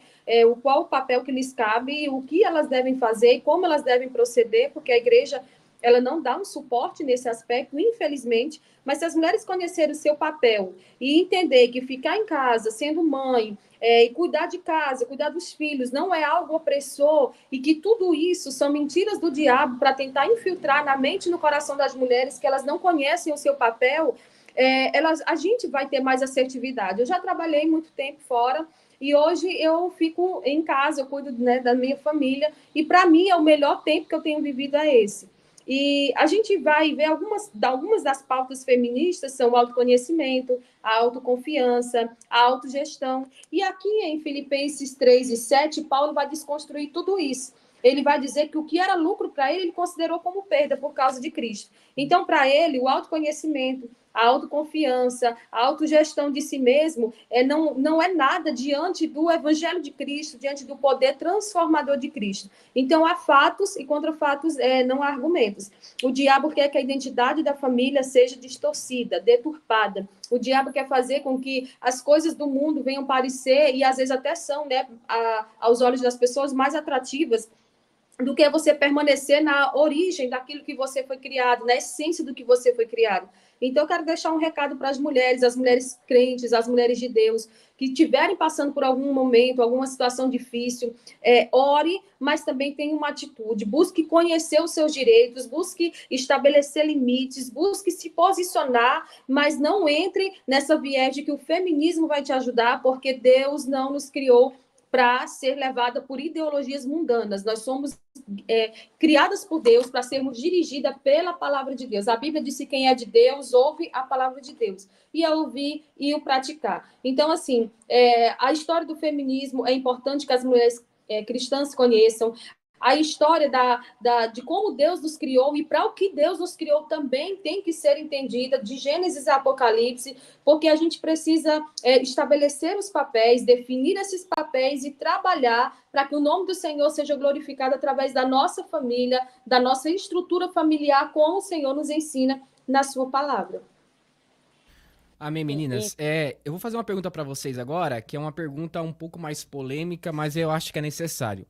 qual o papel que lhes cabe, o que elas devem fazer e como elas devem proceder, porque a igreja ela não dá um suporte nesse aspecto, infelizmente, mas se as mulheres conhecerem o seu papel e entender que ficar em casa, sendo mãe, e cuidar de casa, cuidar dos filhos, não é algo opressor e que tudo isso são mentiras do diabo para tentar infiltrar na mente e no coração das mulheres que elas não conhecem o seu papel, a gente vai ter mais assertividade. Eu já trabalhei muito tempo fora e hoje eu fico em casa, eu cuido, né, da minha família e para mim é o melhor tempo que eu tenho vivido é esse. E a gente vai ver algumas das pautas feministas são o autoconhecimento, a autoconfiança, a autogestão. E aqui em Filipenses 3:7, Paulo vai desconstruir tudo isso. Ele vai dizer que o que era lucro para ele, ele considerou como perda por causa de Cristo. Então, para ele, o autoconhecimento, a autoconfiança, a autogestão de si mesmo não é nada diante do evangelho de Cristo, diante do poder transformador de Cristo. Então, há fatos e contra fatos não há argumentos. O diabo quer que a identidade da família seja distorcida, deturpada. O diabo quer fazer com que as coisas do mundo venham parecer, e às vezes até são, né, aos olhos das pessoas, mais atrativas do que você permanecer na origem daquilo que você foi criado, na essência do que você foi criado. Então, eu quero deixar um recado para as mulheres crentes, as mulheres de Deus, que estiverem passando por algum momento, alguma situação difícil, ore, mas também tenha uma atitude. Busque conhecer os seus direitos, busque estabelecer limites, busque se posicionar, mas não entre nessa viés de que o feminismo vai te ajudar, porque Deus não nos criou para ser levada por ideologias mundanas. Nós somos criadas por Deus para sermos dirigidas pela palavra de Deus. A Bíblia diz que quem é de Deus ouve a palavra de Deus. E a ouvir e o praticar. Então, assim, a história do feminismo é importante que as mulheres cristãs conheçam. A história de como Deus nos criou e para o que Deus nos criou também tem que ser entendida, de Gênesis a Apocalipse, porque a gente precisa estabelecer os papéis, definir esses papéis e trabalhar para que o nome do Senhor seja glorificado através da nossa família, da nossa estrutura familiar, como o Senhor nos ensina na sua palavra. Amém, meninas. Eu vou fazer uma pergunta para vocês agora, que é uma pergunta um pouco mais polêmica, mas eu acho que é necessário.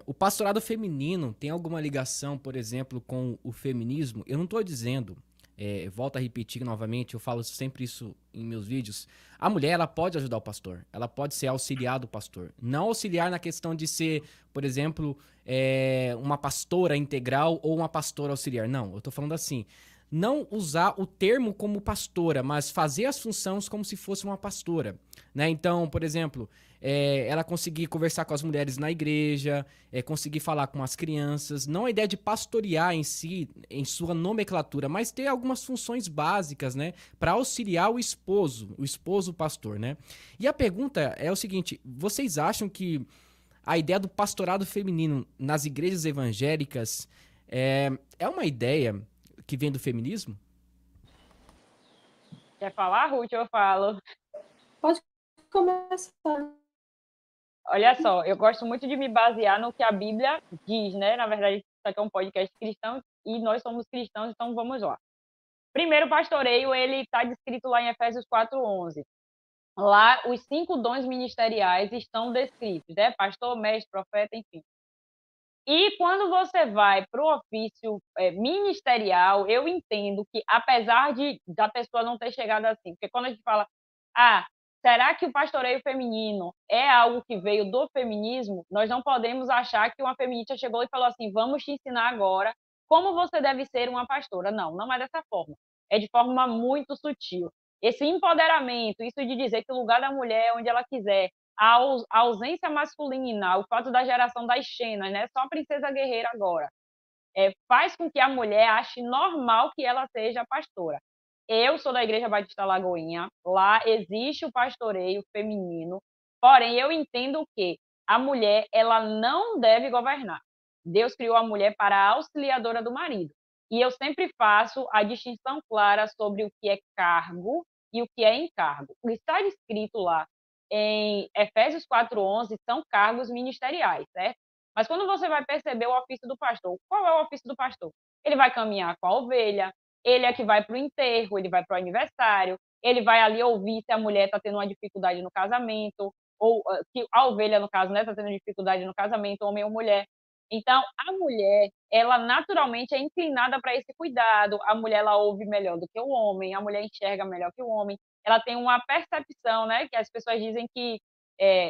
O pastorado feminino tem alguma ligação, por exemplo, com o feminismo? Eu não estou dizendo, volto a repetir novamente, eu falo sempre isso em meus vídeos. A mulher, ela pode ajudar o pastor, ela pode ser auxiliar do pastor. Não auxiliar na questão de ser, por exemplo, uma pastora integral ou uma pastora auxiliar. Não, eu estou falando assim. Não usar o termo como pastora, mas fazer as funções como se fosse uma pastora, né? Então, por exemplo, ela conseguir conversar com as mulheres na igreja, conseguir falar com as crianças, não a ideia de pastorear em si, em sua nomenclatura, mas ter algumas funções básicas, né? Para auxiliar o esposo pastor, né? E a pergunta é o seguinte, vocês acham que a ideia do pastorado feminino nas igrejas evangélicas é uma ideia que vem do feminismo? Quer falar, Ruth? Eu falo. Pode começar. Olha só, eu gosto muito de me basear no que a Bíblia diz, né? Na verdade, isso aqui é um podcast cristão e nós somos cristãos, então vamos lá. Primeiro, o pastoreio, ele está descrito lá em Efésios 4:11. Lá, os 5 dons ministeriais estão descritos, né? Pastor, mestre, profeta, enfim. E quando você vai para o ofício ministerial, eu entendo que, apesar da pessoa não ter chegado assim, porque quando a gente fala, será que o pastoreio feminino é algo que veio do feminismo? Nós não podemos achar que uma feminista chegou e falou assim, vamos te ensinar agora como você deve ser uma pastora. Não, não é dessa forma. É de forma muito sutil. Esse empoderamento, isso de dizer que o lugar da mulher é onde ela quiser, a ausência masculina, o fato da geração das Xenas, né? Só a princesa guerreira agora, faz com que a mulher ache normal que ela seja pastora. Eu sou da Igreja Batista Lagoinha, lá existe o pastoreio feminino, porém eu entendo que a mulher ela não deve governar. Deus criou a mulher para a auxiliadora do marido. E eu sempre faço a distinção clara sobre o que é cargo e o que é encargo. O que está escrito lá em Efésios 4:11 são cargos ministeriais, certo? Mas quando você vai perceber o ofício do pastor, qual é o ofício do pastor? Ele vai caminhar com a ovelha, ele é que vai para o enterro, ele vai para o aniversário, ele vai ali ouvir se a mulher está tendo uma dificuldade no casamento, ou que a ovelha, no caso, né, está tendo dificuldade no casamento, homem ou mulher. Então, a mulher, ela naturalmente é inclinada para esse cuidado. A mulher, ela ouve melhor do que o homem, a mulher enxerga melhor que o homem. Ela tem uma percepção, né, que as pessoas dizem que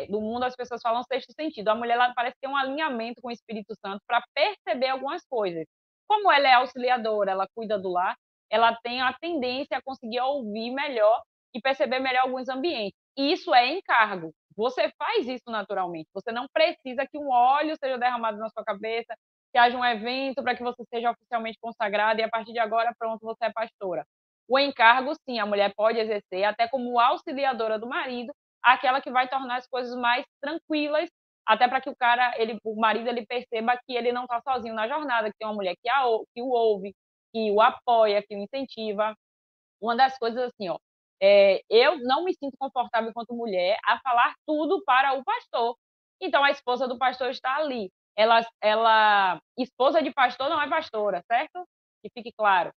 do mundo as pessoas falam sexto sentido. A mulher ela parece ter um alinhamento com o Espírito Santo para perceber algumas coisas. Como ela é auxiliadora, ela cuida do lar, ela tem a tendência a conseguir ouvir melhor e perceber melhor alguns ambientes. E isso é encargo. Você faz isso naturalmente. Você não precisa que um óleo seja derramado na sua cabeça, que haja um evento para que você seja oficialmente consagrada e a partir de agora, pronto, você é pastora. O encargo, sim, a mulher pode exercer até como auxiliadora do marido, aquela que vai tornar as coisas mais tranquilas, até para que o marido, ele perceba que ele não está sozinho na jornada, que tem uma mulher que o ouve, que o apoia, que o incentiva. Uma das coisas assim, ó, eu não me sinto confortável enquanto mulher a falar tudo para o pastor. Então a esposa do pastor está ali. Esposa de pastor não é pastora, certo? Que fique claro.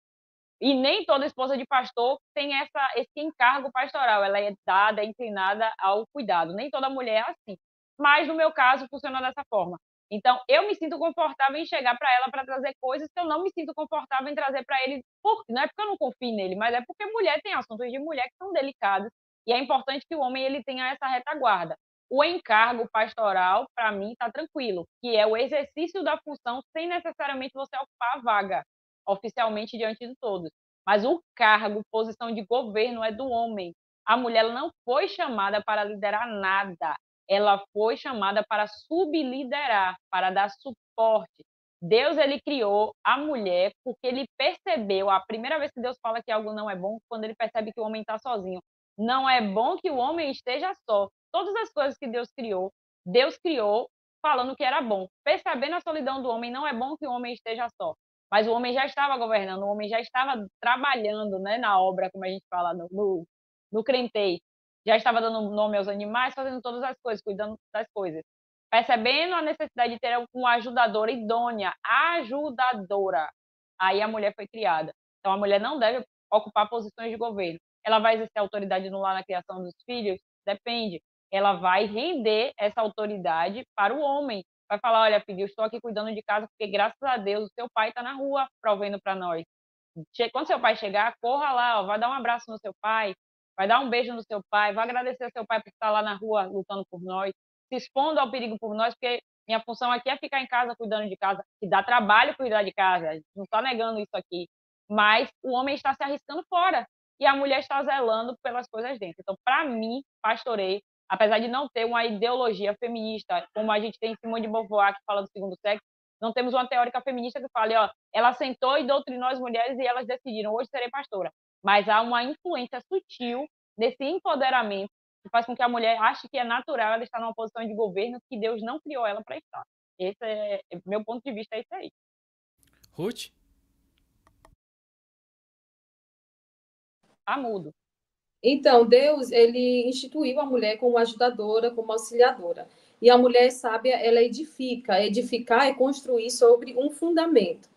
E nem toda esposa de pastor tem esse encargo pastoral, ela é dada, é inclinada ao cuidado. Nem toda mulher é assim. Mas, no meu caso, funciona dessa forma. Então, eu me sinto confortável em chegar para ela para trazer coisas que eu não me sinto confortável em trazer para ele. Não é porque eu não confio nele, mas é porque mulher tem assuntos de mulher que são delicados. E é importante que o homem ele tenha essa retaguarda. O encargo pastoral, para mim, está tranquilo, que é o exercício da função sem necessariamente você ocupar a vaga oficialmente diante de todos. Mas o cargo, posição de governo é do homem. A mulher não foi chamada para liderar nada. Ela foi chamada para subliderar, para dar suporte. Deus ele criou a mulher porque ele percebeu, a primeira vez que Deus fala que algo não é bom, quando ele percebe que o homem está sozinho. Não é bom que o homem esteja só. Todas as coisas que Deus criou falando que era bom. Percebendo a solidão do homem, não é bom que o homem esteja só. Mas o homem já estava governando, o homem já estava trabalhando, né, na obra, como a gente fala no crentei. Já estava dando nome aos animais, fazendo todas as coisas, cuidando das coisas. Percebendo a necessidade de ter uma ajudadora idônea, ajudadora. Aí a mulher foi criada. Então a mulher não deve ocupar posições de governo. Ela vai exercer autoridade no lar na criação dos filhos? Depende. Ela vai render essa autoridade para o homem. Vai falar, olha, filho, eu estou aqui cuidando de casa porque, graças a Deus, o seu pai está na rua provendo para nós. Quando seu pai chegar, corra lá, ó, vai dar um abraço no seu pai, vai dar um beijo no seu pai, vai agradecer ao seu pai por estar lá na rua lutando por nós, se expondo ao perigo por nós, porque minha função aqui é ficar em casa cuidando de casa, que dá trabalho cuidar de casa, a gente não está negando isso aqui, mas o homem está se arriscando fora e a mulher está zelando pelas coisas dentro. Então, para mim, pastoreio, apesar de não ter uma ideologia feminista, como a gente tem Simone de Beauvoir, que fala do segundo sexo, não temos uma teórica feminista que fale, ó, ela sentou e doutrinou as mulheres e elas decidiram, hoje serei pastora. Mas há uma influência sutil nesse empoderamento que faz com que a mulher ache que é natural ela estar numa posição de governo que Deus não criou ela para estar. Esse é meu ponto de vista, é isso aí. Ruth? Tá mudo. Então, Deus, ele instituiu a mulher como ajudadora, como auxiliadora. E a mulher sábia, ela edifica. Edificar é construir sobre um fundamento.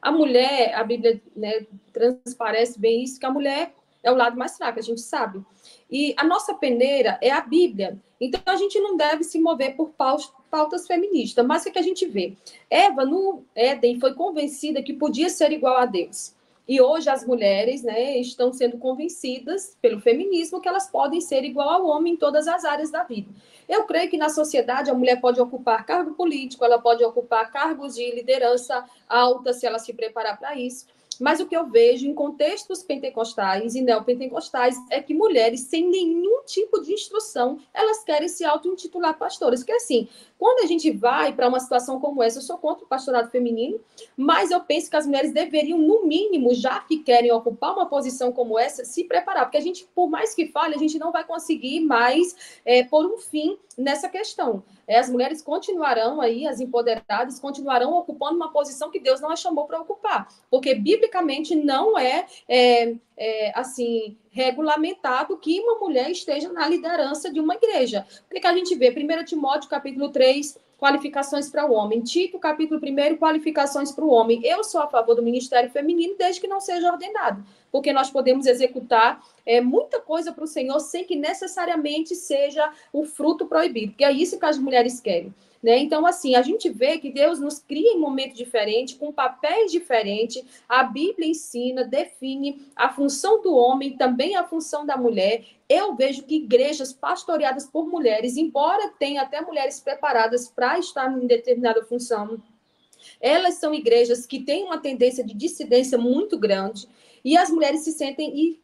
A mulher, a Bíblia, né, transparece bem isso, que a mulher é o lado mais fraco, a gente sabe. E a nossa peneira é a Bíblia. Então, a gente não deve se mover por pautas feministas. Mas o que a gente vê? Eva, no Éden, foi convencida que podia ser igual a Deus. E hoje as mulheres, né, estão sendo convencidas pelo feminismo que elas podem ser igual ao homem em todas as áreas da vida. Eu creio que na sociedade a mulher pode ocupar cargo político, ela pode ocupar cargos de liderança alta se ela se preparar para isso. Mas o que eu vejo em contextos pentecostais e neopentecostais é que mulheres sem nenhum tipo de instrução, elas querem se auto-intitular pastoras. Porque assim, quando a gente vai para uma situação como essa, eu sou contra o pastorado feminino, mas eu penso que as mulheres deveriam, no mínimo, já que querem ocupar uma posição como essa, se preparar. Porque a gente, por mais que fale, a gente não vai conseguir mais pôr um fim nessa questão. As mulheres continuarão aí, as empoderadas, continuarão ocupando uma posição que Deus não as chamou para ocupar. Porque, biblicamente, não assim, regulamentado que uma mulher esteja na liderança de uma igreja. O que a gente vê? 1 Timóteo, capítulo 3, qualificações para o homem. Tito, capítulo 1, qualificações para o homem. Eu sou a favor do ministério feminino desde que não seja ordenado, porque nós podemos executar muita coisa para o Senhor sem que necessariamente seja o fruto proibido, porque é isso que as mulheres querem. Né? Então, assim, a gente vê que Deus nos cria em momentos diferentes, com papéis diferentes. A Bíblia ensina, define a função do homem, também a função da mulher. Eu vejo que igrejas pastoreadas por mulheres, embora tenha até mulheres preparadas para estar em determinada função, elas são igrejas que têm uma tendência de dissidência muito grande, e as mulheres se sentem, e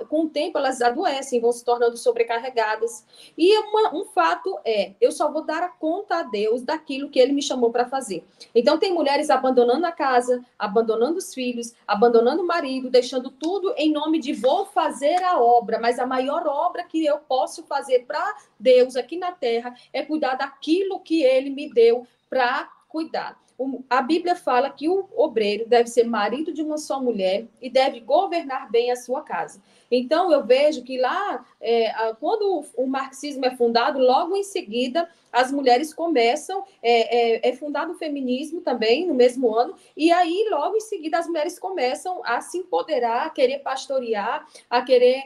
com o tempo elas adoecem, vão se tornando sobrecarregadas. E um fato eu só vou dar a conta a Deus daquilo que Ele me chamou para fazer. Então tem mulheres abandonando a casa, abandonando os filhos, abandonando o marido, deixando tudo em nome de vou fazer a obra, mas a maior obra que eu posso fazer para Deus aqui na terra é cuidar daquilo que Ele me deu para cuidar. A Bíblia fala que o obreiro deve ser marido de uma só mulher e deve governar bem a sua casa. Então, eu vejo que lá, quando o marxismo é fundado, logo em seguida, as mulheres começam, é fundado o feminismo também, no mesmo ano, e aí, logo em seguida, as mulheres começam a se empoderar, a querer pastorear, a querer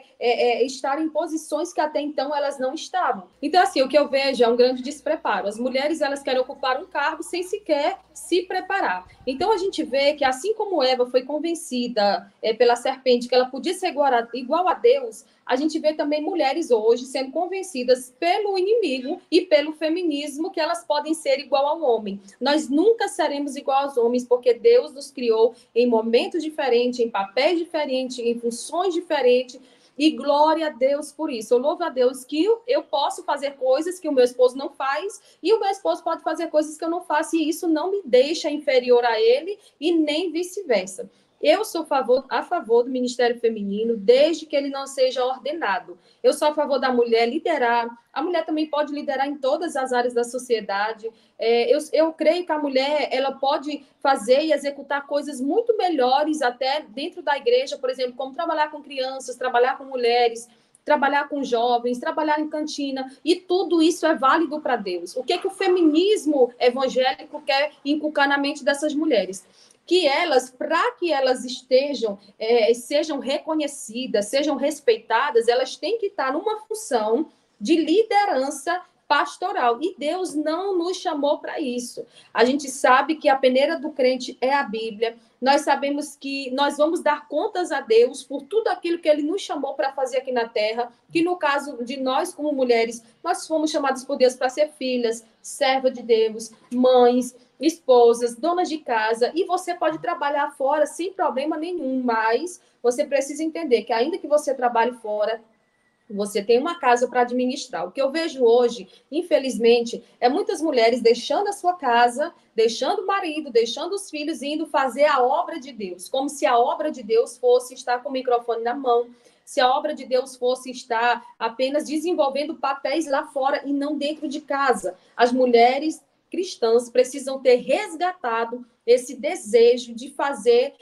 estar em posições que até então elas não estavam. Então, assim, o que eu vejo é um grande despreparo. As mulheres, elas querem ocupar um cargo sem sequer se preparar. Então, a gente vê que, assim como Eva foi convencida pela serpente que ela podia ser igual a Deus, a gente vê também mulheres hoje sendo convencidas pelo inimigo e pelo feminismo que elas podem ser igual ao homem. Nós nunca seremos igual aos homens, porque Deus nos criou em momentos diferentes, em papéis diferentes, em funções diferentes, e glória a Deus por isso. Eu louvo a Deus que eu posso fazer coisas que o meu esposo não faz, e o meu esposo pode fazer coisas que eu não faço, e isso não me deixa inferior a ele, e nem vice-versa. Eu sou a favor do Ministério Feminino, desde que ele não seja ordenado. Eu sou a favor da mulher liderar. A mulher também pode liderar em todas as áreas da sociedade. Eu creio que a mulher ela pode fazer e executar coisas muito melhores até dentro da igreja, por exemplo, como trabalhar com crianças, trabalhar com mulheres, trabalhar com jovens, trabalhar em cantina, e tudo isso é válido para Deus. O que o feminismo evangélico quer inculcar na mente dessas mulheres? Que elas, para que elas sejam reconhecidas, sejam respeitadas, elas têm que estar numa função de liderança pastoral. E Deus não nos chamou para isso. A gente sabe que a peneira do crente é a Bíblia. Nós sabemos que nós vamos dar contas a Deus por tudo aquilo que Ele nos chamou para fazer aqui na Terra, que no caso de nós, como mulheres, nós fomos chamadas por Deus para ser filhas, serva de Deus, mães, esposas, donas de casa, e você pode trabalhar fora sem problema nenhum, mas você precisa entender que ainda que você trabalhe fora, você tem uma casa para administrar. O que eu vejo hoje, infelizmente, é muitas mulheres deixando a sua casa, deixando o marido, deixando os filhos, indo fazer a obra de Deus, como se a obra de Deus fosse estar com o microfone na mão, se a obra de Deus fosse estar apenas desenvolvendo papéis lá fora e não dentro de casa. As mulheres cristãs precisam ter resgatado esse desejo de fazer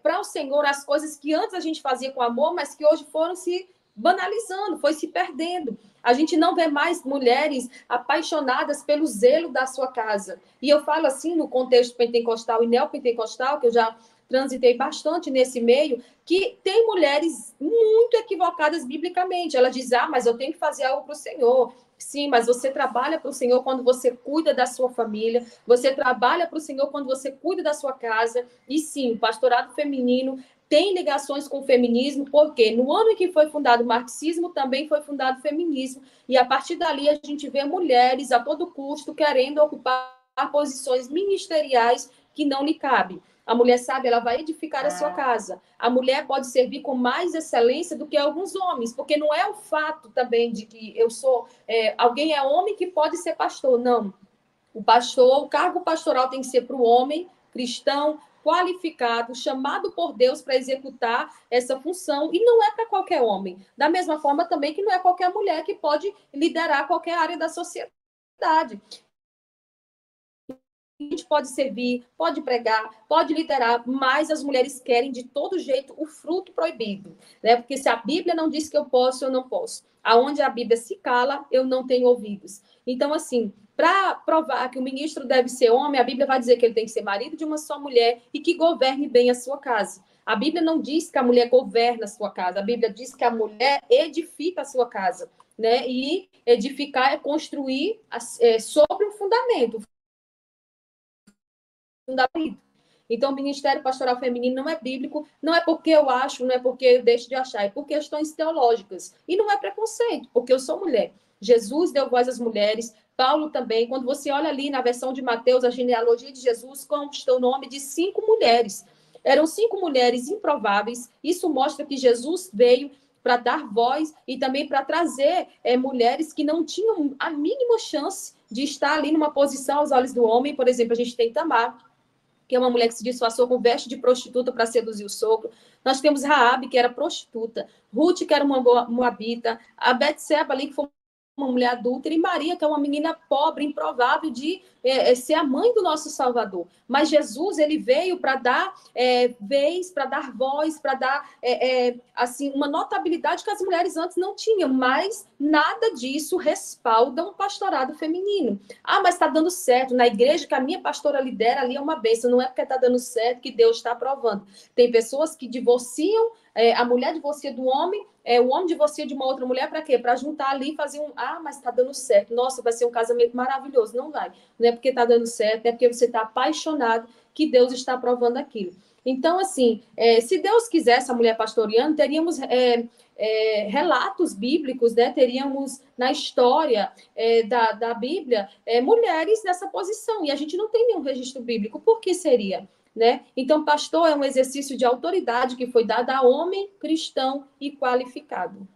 para o Senhor as coisas que antes a gente fazia com amor, mas que hoje foram se banalizando, foi se perdendo. A gente não vê mais mulheres apaixonadas pelo zelo da sua casa. E eu falo assim no contexto pentecostal e neopentecostal, que eu já transitei bastante nesse meio, que tem mulheres muito equivocadas biblicamente. Ela diz, mas eu tenho que fazer algo para o Senhor. Sim, mas você trabalha para o Senhor quando você cuida da sua família, você trabalha para o Senhor quando você cuida da sua casa. E sim, o pastorado feminino tem ligações com o feminismo, porque no ano em que foi fundado o marxismo, também foi fundado o feminismo, e a partir dali a gente vê mulheres a todo custo querendo ocupar posições ministeriais que não lhe cabem. A mulher sabe, ela vai edificar a sua casa. A mulher pode servir com mais excelência do que alguns homens, porque não é o fato também de que alguém é homem que pode ser pastor, não. O cargo pastoral tem que ser para o homem cristão, qualificado, chamado por Deus para executar essa função, e não é para qualquer homem. Da mesma forma também que não é qualquer mulher que pode liderar qualquer área da sociedade. A gente pode servir, pode pregar, pode liderar, mas as mulheres querem de todo jeito o fruto proibido, né? Porque se a Bíblia não diz que eu posso, eu não posso. Aonde a Bíblia se cala, eu não tenho ouvidos. Então, assim, para provar que o ministro deve ser homem, a Bíblia vai dizer que ele tem que ser marido de uma só mulher e que governe bem a sua casa. A Bíblia não diz que a mulher governa a sua casa, a Bíblia diz que a mulher edifica a sua casa, né? E edificar é construir sobre um fundamento. Então, o ministério pastoral feminino não é bíblico, não é porque eu acho, não é porque eu deixo de achar, é por questões teológicas. E não é preconceito, porque eu sou mulher. Jesus deu voz às mulheres, Paulo também. Quando você olha ali na versão de Mateus, a genealogia de Jesus, consta o nome de 5 mulheres. Eram 5 mulheres improváveis. Isso mostra que Jesus veio para dar voz e também para trazer mulheres que não tinham a mínima chance de estar ali numa posição aos olhos do homem. Por exemplo, a gente tem Tamar, que é uma mulher que se disfarçou com veste de prostituta para seduzir o sogro. Nós temos Raabe, que era prostituta. Ruth, que era uma moabita. A Betseba ali, que foi uma mulher adúltera, e Maria, que é uma menina pobre, improvável de ser a mãe do nosso Salvador. Mas Jesus, ele veio para dar vez, para dar voz, para dar assim, uma notabilidade que as mulheres antes não tinham, mas nada disso respalda um pastorado feminino. Ah, mas está dando certo, na igreja que a minha pastora lidera ali é uma bênção, não é porque está dando certo que Deus está aprovando. Tem pessoas que divorciam, a mulher divorcia do homem, o homem divorcia de uma outra mulher, para quê? Para juntar ali e fazer mas está dando certo, nossa, vai ser um casamento maravilhoso. Não vai, não é porque está dando certo, é porque você está apaixonado que Deus está aprovando aquilo. Então, assim, se Deus quisesse a mulher pastoreando, teríamos relatos bíblicos, né? Teríamos na história da Bíblia mulheres nessa posição, e a gente não tem nenhum registro bíblico. Por que seria? Né? Então, pastor é um exercício de autoridade que foi dado a homem cristão e qualificado.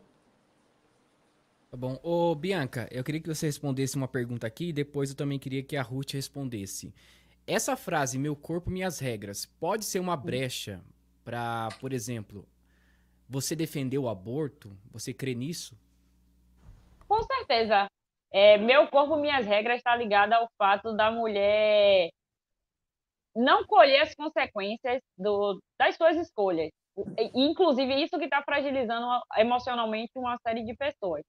Tá bom. Ô, Bianca, eu queria que você respondesse uma pergunta aqui e depois eu também queria que a Ruth respondesse. Essa frase, meu corpo, minhas regras, pode ser uma brecha para, por exemplo, você defender o aborto? Você crê nisso? Com certeza. Meu corpo, minhas regras está ligado ao fato da mulher não colher as consequências das suas escolhas. Inclusive, isso que está fragilizando emocionalmente uma série de pessoas.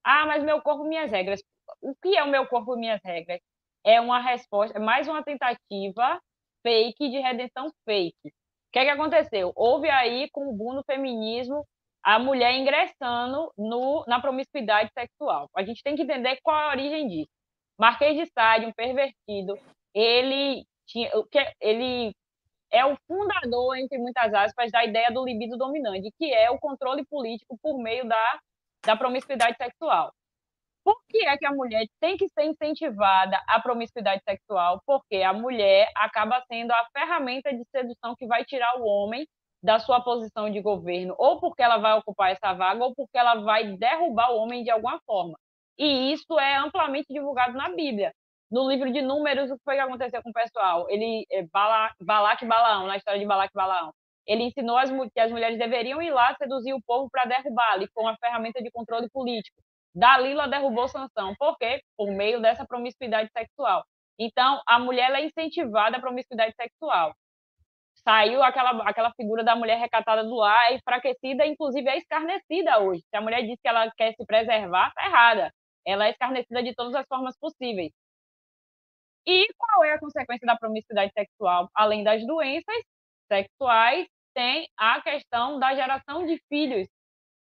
Ah, mas meu corpo, minhas regras. O que é o meu corpo, minhas regras? É uma resposta, mais uma tentativa fake de redenção fake. O que é que aconteceu? Houve aí, com o boom do feminismo, a mulher ingressando na promiscuidade sexual. A gente tem que entender qual é a origem disso. Marquês de Sade, um pervertido, ele é o fundador, entre muitas aspas, da ideia do libido dominante, que é o controle político por meio da promiscuidade sexual. Por que é que a mulher tem que ser incentivada à promiscuidade sexual? Porque a mulher acaba sendo a ferramenta de sedução que vai tirar o homem da sua posição de governo, ou porque ela vai ocupar essa vaga, ou porque ela vai derrubar o homem de alguma forma. E isso é amplamente divulgado na Bíblia. No livro de Números, o que foi que aconteceu com o pessoal? Balaque e Balaão, na história de Balaque e Balaão. Ele ensinou que as mulheres deveriam ir lá seduzir o povo para derrubá-lo, e foi uma ferramenta de controle político. Dalila derrubou Sansão. Por quê? Por meio dessa promiscuidade sexual. Então, a mulher é incentivada à promiscuidade sexual. Saiu aquela figura da mulher recatada do lar, enfraquecida, inclusive é escarnecida hoje. Se a mulher diz que ela quer se preservar, está errada. Ela é escarnecida de todas as formas possíveis. E qual é a consequência da promiscuidade sexual? Além das doenças sexuais, tem a questão da geração de filhos.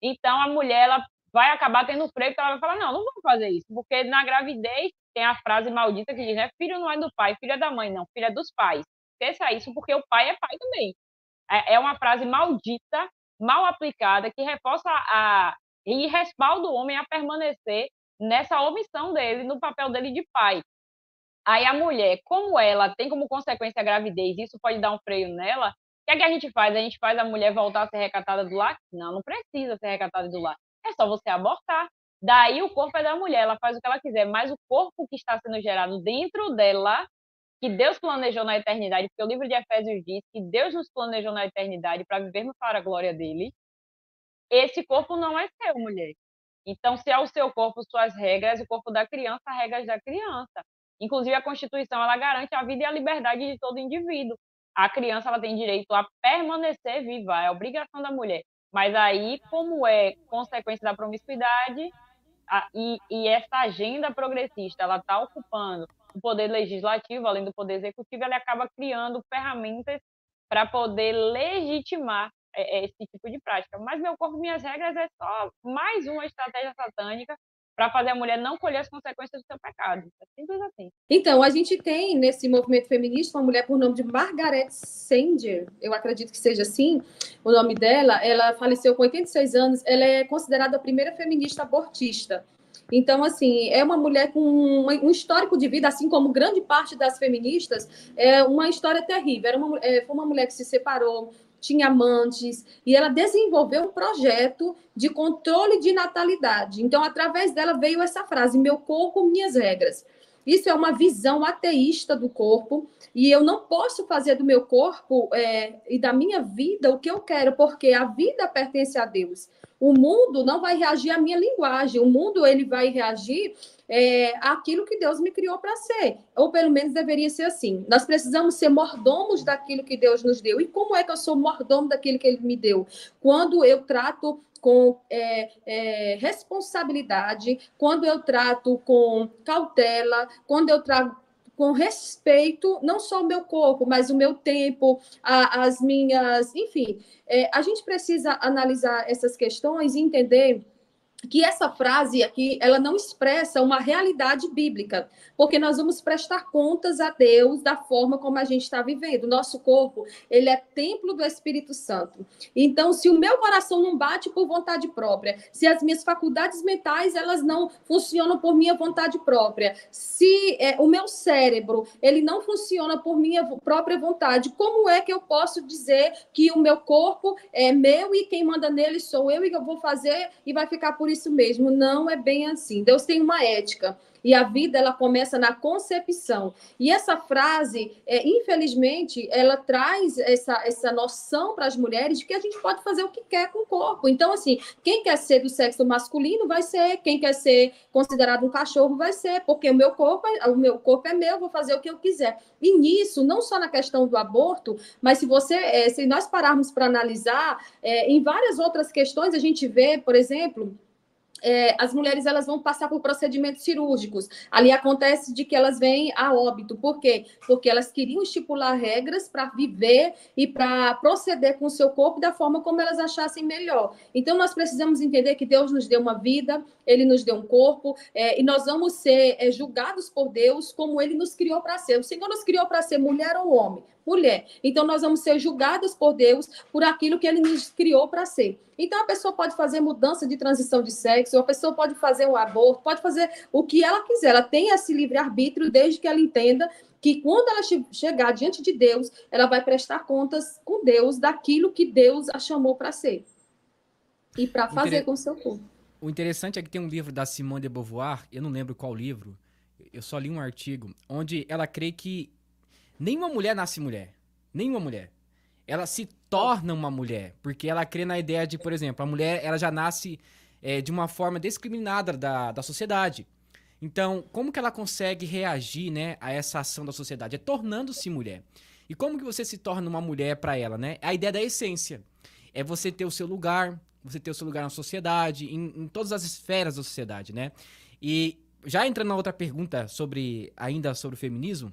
Então, a mulher ela vai acabar tendo freio, porque ela vai falar, não vou fazer isso, porque na gravidez tem a frase maldita que diz, né, filho não é do pai, filho é da mãe, não, filho é dos pais. Esqueça isso, porque o pai é pai também. É uma frase maldita, mal aplicada, que reforça e respalda o homem a permanecer nessa omissão dele, no papel dele de pai. Aí a mulher, como ela tem como consequência a gravidez, isso pode dar um freio nela, o que é que a gente faz? A gente faz a mulher voltar a ser recatada do lar? Não precisa ser recatada do lar. É só você abortar. Daí o corpo é da mulher, ela faz o que ela quiser, mas o corpo que está sendo gerado dentro dela, que Deus planejou na eternidade, porque o livro de Efésios diz que Deus nos planejou na eternidade para vivermos para a glória dele, esse corpo não é seu, mulher. Então, se é o seu corpo, suas regras, o corpo da criança, regras da criança. Inclusive, a Constituição, ela garante a vida e a liberdade de todo indivíduo. A criança, ela tem direito a permanecer viva, é obrigação da mulher. Mas aí, como é consequência da promiscuidade, e essa agenda progressista, ela está ocupando o poder legislativo, além do poder executivo, ela acaba criando ferramentas para poder legitimar esse tipo de prática. Mas meu corpo, minhas regras é só mais uma estratégia satânica para fazer a mulher não colher as consequências do seu pecado. É simples assim. Então, a gente tem nesse movimento feminista uma mulher por nome de Margaret Sanger, eu acredito que seja assim o nome dela. Ela faleceu com 86 anos, ela é considerada a primeira feminista abortista. Então, assim, é uma mulher com um histórico de vida, assim como grande parte das feministas, é uma história terrível. Foi uma mulher que se separou, tinha amantes, e ela desenvolveu um projeto de controle de natalidade. Então, através dela veio essa frase, meu corpo, minhas regras. Isso é uma visão ateísta do corpo, e eu não posso fazer do meu corpo e da minha vida o que eu quero, porque a vida pertence a Deus. O mundo não vai reagir à minha linguagem, o mundo ele vai reagir àquilo que Deus me criou para ser, ou pelo menos deveria ser assim. Nós precisamos ser mordomos daquilo que Deus nos deu. E como é que eu sou mordomo daquilo que Ele me deu? Quando eu trato com responsabilidade, quando eu trato com cautela, quando eu trato com respeito, não só o meu corpo, mas o meu tempo, as minhas, enfim, a gente precisa analisar essas questões e entender que essa frase aqui, ela não expressa uma realidade bíblica, porque nós vamos prestar contas a Deus da forma como a gente está vivendo. Nosso corpo, ele é templo do Espírito Santo. Então, se o meu coração não bate por vontade própria, se as minhas faculdades mentais, elas não funcionam por minha vontade própria, se o meu cérebro, ele não funciona por minha própria vontade, como é que eu posso dizer que o meu corpo é meu e quem manda nele sou eu e eu vou fazer e vai ficar por isso mesmo? Não é bem assim. Deus tem uma ética. E a vida, ela começa na concepção. E essa frase, infelizmente, ela traz essa noção para as mulheres de que a gente pode fazer o que quer com o corpo. Então, assim, quem quer ser do sexo masculino vai ser, quem quer ser considerado um cachorro vai ser, porque o meu corpo é meu, vou fazer o que eu quiser. E nisso, não só na questão do aborto, mas se nós pararmos para analisar, em várias outras questões, a gente vê, por exemplo, as mulheres elas vão passar por procedimentos cirúrgicos. Ali acontece de que elas vêm a óbito. Por quê? Porque elas queriam estipular regras para viver e para proceder com o seu corpo da forma como elas achassem melhor. Então, nós precisamos entender que Deus nos deu uma vida, Ele nos deu um corpo, e nós vamos ser julgados por Deus como Ele nos criou para ser. O Senhor nos criou para ser mulher ou homem? Mulher. Então, nós vamos ser julgados por Deus por aquilo que Ele nos criou para ser. Então, a pessoa pode fazer mudança de transição de sexo, a pessoa pode fazer um aborto, pode fazer o que ela quiser. Ela tem esse livre-arbítrio desde que ela entenda que quando ela chegar diante de Deus, ela vai prestar contas com Deus daquilo que Deus a chamou para ser e para fazer com o seu corpo. O interessante é que tem um livro da Simone de Beauvoir, eu não lembro qual livro, eu só li um artigo, onde ela crê que nenhuma mulher nasce mulher. Nenhuma mulher. Ela se torna uma mulher, porque ela crê na ideia de, por exemplo, a mulher ela já nasce de uma forma discriminada da sociedade. Então, como que ela consegue reagir, né, a essa ação da sociedade? É tornando-se mulher. E como que você se torna uma mulher para ela, né? A ideia da essência. É você ter o seu lugar na sociedade, em todas as esferas da sociedade, né? E já entrando na outra pergunta ainda sobre o feminismo,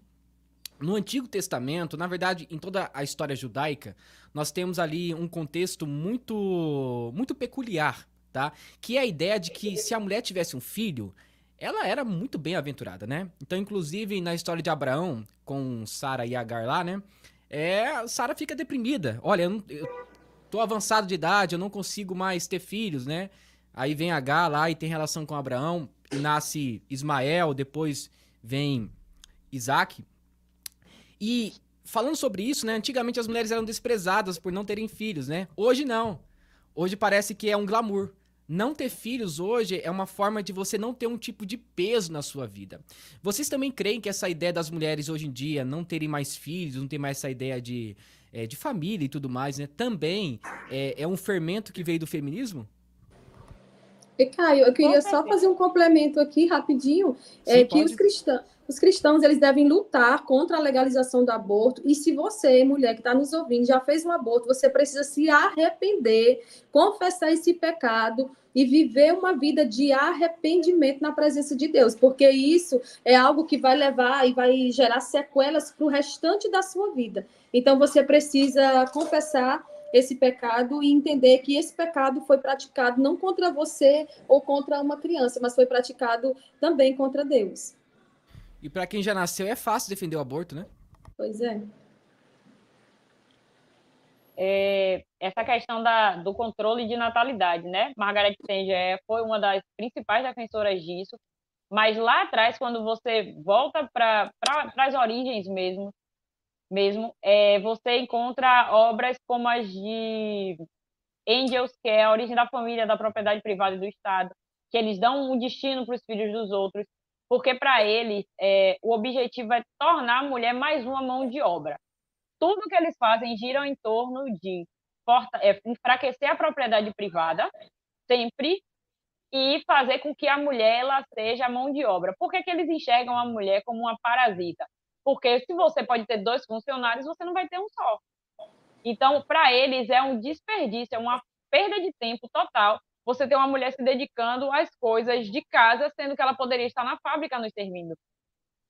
no Antigo Testamento, na verdade, em toda a história judaica, nós temos ali um contexto muito, muito peculiar, tá? Que é a ideia de que se a mulher tivesse um filho, ela era muito bem-aventurada, né? Então, inclusive, na história de Abraão, com Sara e Agar lá, né? Sara fica deprimida. Olha, eu tô avançado de idade, eu não consigo mais ter filhos, né? Aí vem Agar lá e tem relação com Abraão, e nasce Ismael, depois vem Isaac. E falando sobre isso, né? Antigamente as mulheres eram desprezadas por não terem filhos, né? Hoje não. Hoje parece que é um glamour. Não ter filhos hoje é uma forma de você não ter um tipo de peso na sua vida. Vocês também creem que essa ideia das mulheres hoje em dia não terem mais filhos, não ter mais essa ideia de família e tudo mais, né? Também é um fermento que veio do feminismo? E, Caio, eu queria só fazer um complemento aqui rapidinho, Sim, que os cristãos eles devem lutar contra a legalização do aborto. E se você, mulher que está nos ouvindo, já fez um aborto, você precisa se arrepender, confessar esse pecado e viver uma vida de arrependimento na presença de Deus, porque isso é algo que vai levar e vai gerar sequelas para o restante da sua vida. Então, você precisa confessar esse pecado e entender que esse pecado foi praticado não contra você ou contra uma criança, mas foi praticado também contra Deus. E para quem já nasceu é fácil defender o aborto, né? Pois é. Essa questão do controle de natalidade, né? Margaret Sanger foi uma das principais defensoras disso, mas lá atrás, quando você volta para as origens mesmo, você encontra obras como as de Engels, que é a origem da família, da propriedade privada e do Estado, que eles dão um destino para os filhos dos outros, porque para eles o objetivo é tornar a mulher mais uma mão de obra. Tudo que eles fazem gira em torno de enfraquecer a propriedade privada sempre e fazer com que a mulher ela seja mão de obra. Por que que eles enxergam a mulher como uma parasita? Porque se você pode ter 2 funcionários, você não vai ter um só. Então, para eles é um desperdício, é uma perda de tempo total você ter uma mulher se dedicando às coisas de casa, sendo que ela poderia estar na fábrica nos servindo.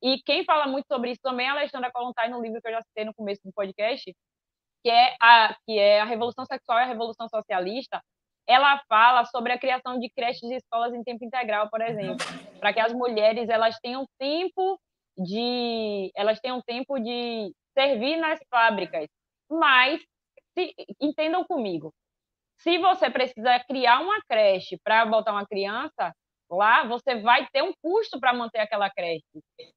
E quem fala muito sobre isso também é a Alexandra Kollontai, no livro que eu já citei no começo do podcast, que é a Revolução Sexual e a Revolução Socialista. Ela fala sobre a criação de creches e escolas em tempo integral, por exemplo, para que as mulheres elas tenham tempo de servir nas fábricas. Mas entendam comigo, se você precisa criar uma creche para botar uma criança lá, você vai ter um custo para manter aquela creche.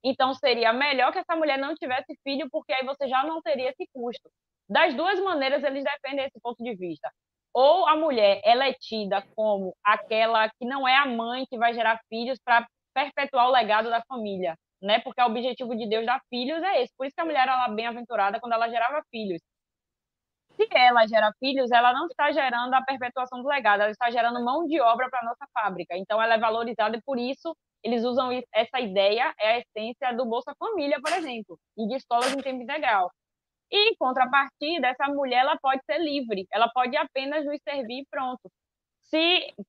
Então, seria melhor que essa mulher não tivesse filho, porque aí você já não teria esse custo. Das duas maneiras, eles defendem esse ponto de vista. Ou a mulher ela é tida como aquela que não é a mãe que vai gerar filhos para perpetuar o legado da família, né? Porque o objetivo de Deus dar filhos é esse. Por isso que a mulher era bem-aventurada quando ela gerava filhos. Se ela gera filhos, ela não está gerando a perpetuação do legado, ela está gerando mão de obra para a nossa fábrica. Então, ela é valorizada e, por isso, eles usam essa ideia, é a essência do Bolsa Família, por exemplo, e de escolas em tempo integral. E, em contrapartida, essa mulher ela pode ser livre, ela pode apenas nos servir e pronto.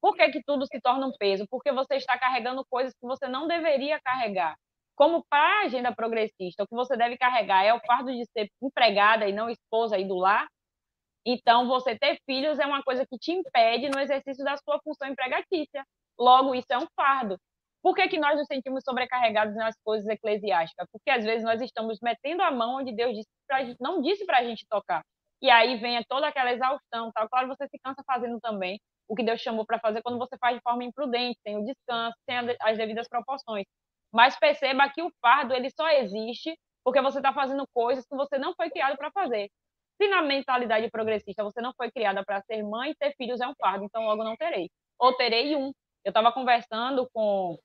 Por que que tudo se torna um peso? Porque você está carregando coisas que você não deveria carregar. Como para a agenda progressista, o que você deve carregar é o fardo de ser empregada e não esposa e do lar. Então, você ter filhos é uma coisa que te impede no exercício da sua função empregatícia. Logo, isso é um fardo. Por que que nós nos sentimos sobrecarregados nas coisas eclesiásticas? Porque, às vezes, nós estamos metendo a mão onde Deus não disse para a gente tocar. E aí vem toda aquela exaustão. Tal. Claro, você se cansa fazendo também o que Deus chamou para fazer quando você faz de forma imprudente, sem o descanso, sem as devidas proporções. Mas perceba que o fardo ele só existe porque você está fazendo coisas que você não foi criado para fazer. Se na mentalidade progressista você não foi criada para ser mãe, ter filhos é um fardo, então logo não terei. Ou terei um. Eu estava conversando com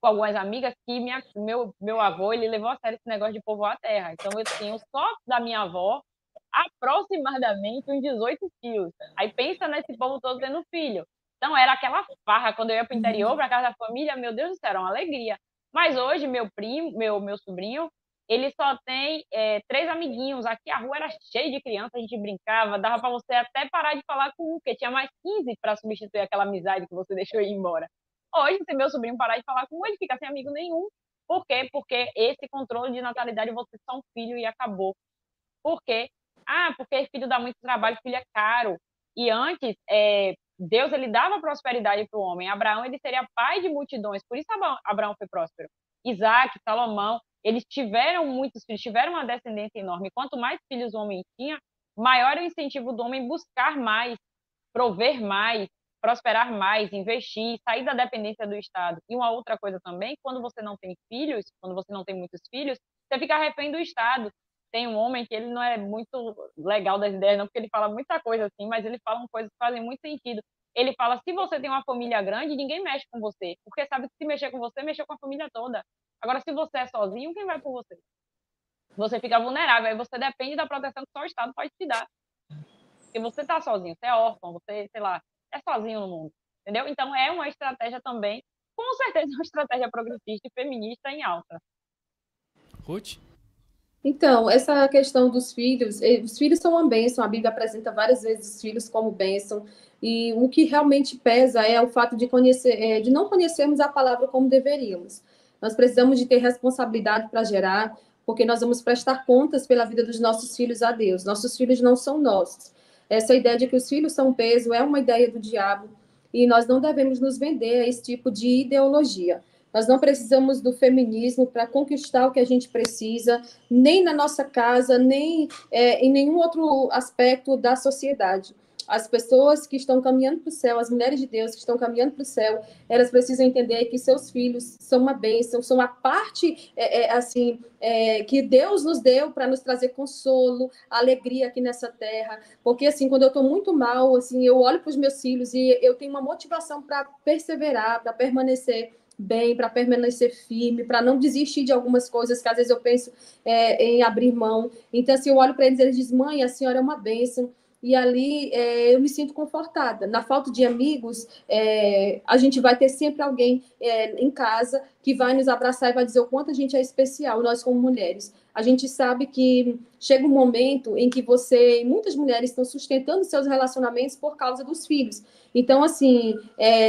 algumas amigas que meu avô ele levou a sério esse negócio de povoar a terra. Então eu tenho só da minha avó aproximadamente uns 18 filhos. Aí pensa nesse povo todo tendo filho. Então era aquela farra quando eu ia para o interior, para casa da família, meu Deus do céu, era uma alegria. Mas hoje meu sobrinho, ele só tem 3 amiguinhos. Aqui a rua era cheia de criança, a gente brincava, dava para você até parar de falar com um, porque tinha mais 15 para substituir aquela amizade que você deixou ir embora. Hoje, se meu sobrinho parar de falar com um, ele fica sem amigo nenhum. Por quê? Porque esse controle de natalidade, você só um filho e acabou. Por quê? Porque filho dá muito trabalho, filho é caro. E antes, Deus ele dava prosperidade para o homem. Abraão ele seria pai de multidões, por isso Abraão foi próspero. Isaac, Salomão, eles tiveram muitos filhos, tiveram uma descendência enorme. Quanto mais filhos o homem tinha, maior é o incentivo do homem buscar mais, prover mais, prosperar mais, investir, sair da dependência do Estado. E uma outra coisa também, quando você não tem filhos, quando você não tem muitos filhos, você fica refém do Estado. Tem um homem que ele não é muito legal das ideias, não, porque ele fala muita coisa assim, mas ele fala coisas que fazem muito sentido. Ele fala, se você tem uma família grande, ninguém mexe com você, porque sabe que se mexer com você, mexeu com a família toda. Agora, se você é sozinho, quem vai por você? Você fica vulnerável, aí você depende da proteção que só o Estado pode te dar. Porque você está sozinho, você é órfão, você, sei lá, é sozinho no mundo, entendeu? Então, é uma estratégia também, com certeza, uma estratégia progressista e feminista em alta. Ruth? Então, essa questão dos filhos, os filhos são uma bênção, a Bíblia apresenta várias vezes os filhos como bênção, e o que realmente pesa é o fato de de não conhecermos a palavra como deveríamos. Nós precisamos de ter responsabilidade para gerar, porque nós vamos prestar contas pela vida dos nossos filhos a Deus. Nossos filhos não são nossos. Essa ideia de que os filhos são peso é uma ideia do diabo, e nós não devemos nos vender a esse tipo de ideologia. Nós não precisamos do feminismo para conquistar o que a gente precisa, nem na nossa casa, nem em nenhum outro aspecto da sociedade. As pessoas que estão caminhando para o céu, as mulheres de Deus que estão caminhando para o céu, elas precisam entender que seus filhos são uma bênção, são a parte que Deus nos deu para nos trazer consolo, alegria aqui nessa terra. Porque assim, quando eu estou muito mal, assim, eu olho para os meus filhos e eu tenho uma motivação para perseverar, para permanecer bem, para permanecer firme, para não desistir de algumas coisas que às vezes eu penso em abrir mão. Então, assim, eu olho para eles e eles dizem, mãe, a senhora é uma bênção. e ali eu me sinto confortada. Na falta de amigos, a gente vai ter sempre alguém em casa que vai nos abraçar e vai dizer o quanto a gente é especial, nós como mulheres. A gente sabe que chega um momento em que muitas mulheres estão sustentando seus relacionamentos por causa dos filhos. Então, assim,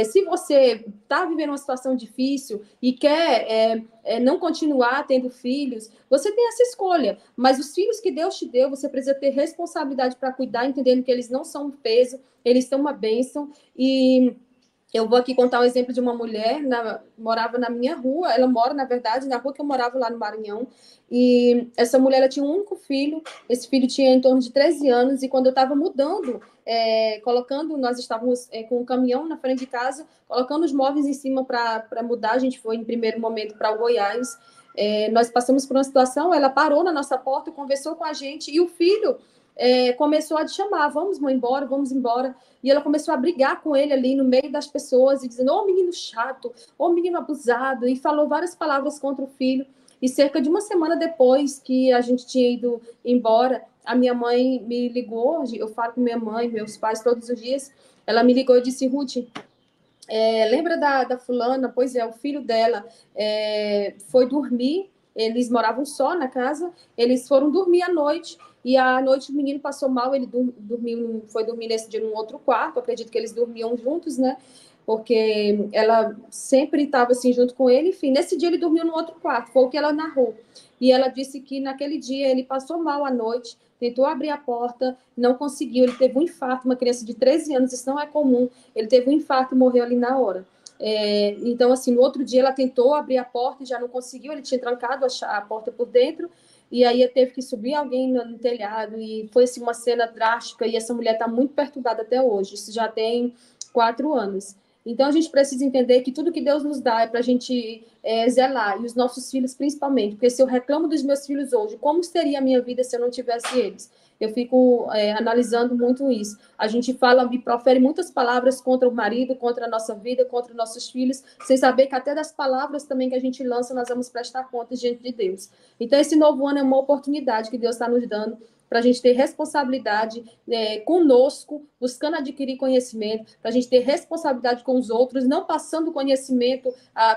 se você está vivendo uma situação difícil e quer não continuar tendo filhos, você tem essa escolha. Mas os filhos que Deus te deu, você precisa ter responsabilidade para cuidar, entendendo que eles não são um peso, eles são uma bênção. E eu vou aqui contar um exemplo de uma mulher, morava na minha rua, ela mora, na verdade, na rua que eu morava lá no Maranhão, e essa mulher ela tinha um único filho, esse filho tinha em torno de 13 anos, e quando eu estava mudando, nós estávamos com um caminhão na frente de casa, colocando os móveis em cima para mudar, a gente foi em primeiro momento para o Goiás, nós passamos por uma situação, ela parou na nossa porta, conversou com a gente, e o filho começou a te chamar, vamos embora, vamos embora. E ela começou a brigar com ele ali no meio das pessoas, e dizendo, ô menino chato, ô menino abusado, e falou várias palavras contra o filho. E cerca de uma semana depois que a gente tinha ido embora, a minha mãe me ligou, eu falo com minha mãe, meus pais todos os dias, ela me ligou e disse, Ruth, lembra da fulana? Pois é, o filho dela foi dormir, eles moravam só na casa, eles foram dormir à noite, e à noite o menino passou mal, ele foi dormir nesse dia num outro quarto, acredito que eles dormiam juntos, né? Porque ela sempre estava assim junto com ele, enfim, nesse dia ele dormiu no outro quarto, foi o que ela narrou. E ela disse que naquele dia ele passou mal à noite, tentou abrir a porta, não conseguiu, ele teve um infarto, uma criança de 13 anos, isso não é comum, ele teve um infarto e morreu ali na hora. Então, assim, no outro dia ela tentou abrir a porta e já não conseguiu, ele tinha trancado a porta por dentro, e aí teve que subir alguém no telhado, e foi assim, uma cena drástica, e essa mulher está muito perturbada até hoje, isso já tem 4 anos. Então, a gente precisa entender que tudo que Deus nos dá é para a gente zelar, e os nossos filhos principalmente, porque se eu reclamo dos meus filhos hoje, como seria a minha vida se eu não tivesse eles? Eu fico analisando muito isso. A gente fala e profere muitas palavras contra o marido, contra a nossa vida, contra nossos filhos, sem saber que até das palavras também que a gente lança, nós vamos prestar contas diante de Deus. Então, esse novo ano é uma oportunidade que Deus está nos dando para a gente ter responsabilidade conosco, buscando adquirir conhecimento, para a gente ter responsabilidade com os outros, não passando conhecimento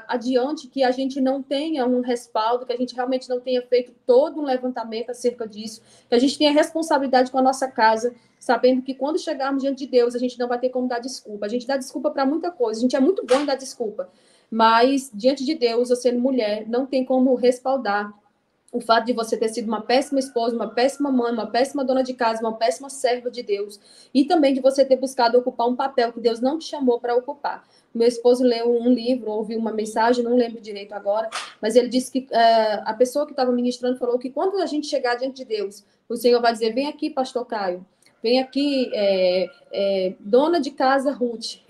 adiante, que a gente não tenha um respaldo, que a gente realmente não tenha feito todo um levantamento acerca disso, que a gente tenha responsabilidade com a nossa casa, sabendo que quando chegarmos diante de Deus, a gente não vai ter como dar desculpa. A gente dá desculpa para muita coisa, a gente é muito bom em dar desculpa, mas diante de Deus, você mulher, não tem como respaldar o fato de você ter sido uma péssima esposa, uma péssima mãe, uma péssima dona de casa, uma péssima serva de Deus, e também de você ter buscado ocupar um papel que Deus não te chamou para ocupar. Meu esposo leu um livro, ouviu uma mensagem, não lembro direito agora, mas ele disse que a pessoa que estava ministrando falou que quando a gente chegar diante de Deus, o Senhor vai dizer, vem aqui, pastor Caio, vem aqui, dona de casa Ruth.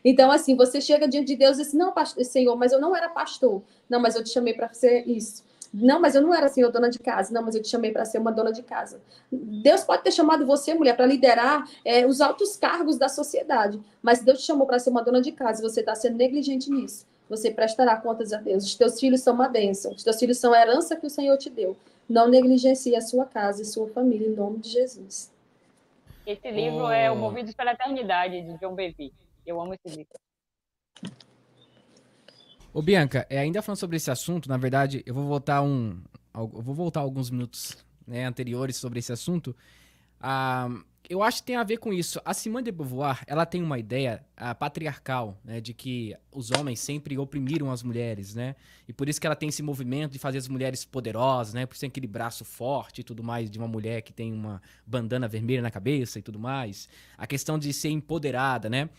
Então, assim, você chega diante de Deus e diz, não, pastor, Senhor, mas eu não era pastor. Não, mas eu te chamei para ser isso. Não, mas eu não era assim, dona de casa. Não, mas eu te chamei para ser uma dona de casa. Deus pode ter chamado você, mulher, para liderar os altos cargos da sociedade. Mas Deus te chamou para ser uma dona de casa e você está sendo negligente nisso. Você prestará contas a Deus. Os teus filhos são uma bênção. Os teus filhos são a herança que o Senhor te deu. Não negligencie a sua casa e sua família, em nome de Jesus. Esse livro é O Movidos pela Eternidade, de John Bevere. Eu amo esse livro. Ô, Bianca, ainda falando sobre esse assunto, na verdade, eu vou voltar alguns minutos anteriores sobre esse assunto. Eu acho que tem a ver com isso. A Simone de Beauvoir, ela tem uma ideia patriarcal, né, de que os homens sempre oprimiram as mulheres, né? E por isso que ela tem esse movimento de fazer as mulheres poderosas, né? Por isso tem aquele braço forte e tudo mais de uma mulher que tem uma bandana vermelha na cabeça e tudo mais. A questão de ser empoderada, né?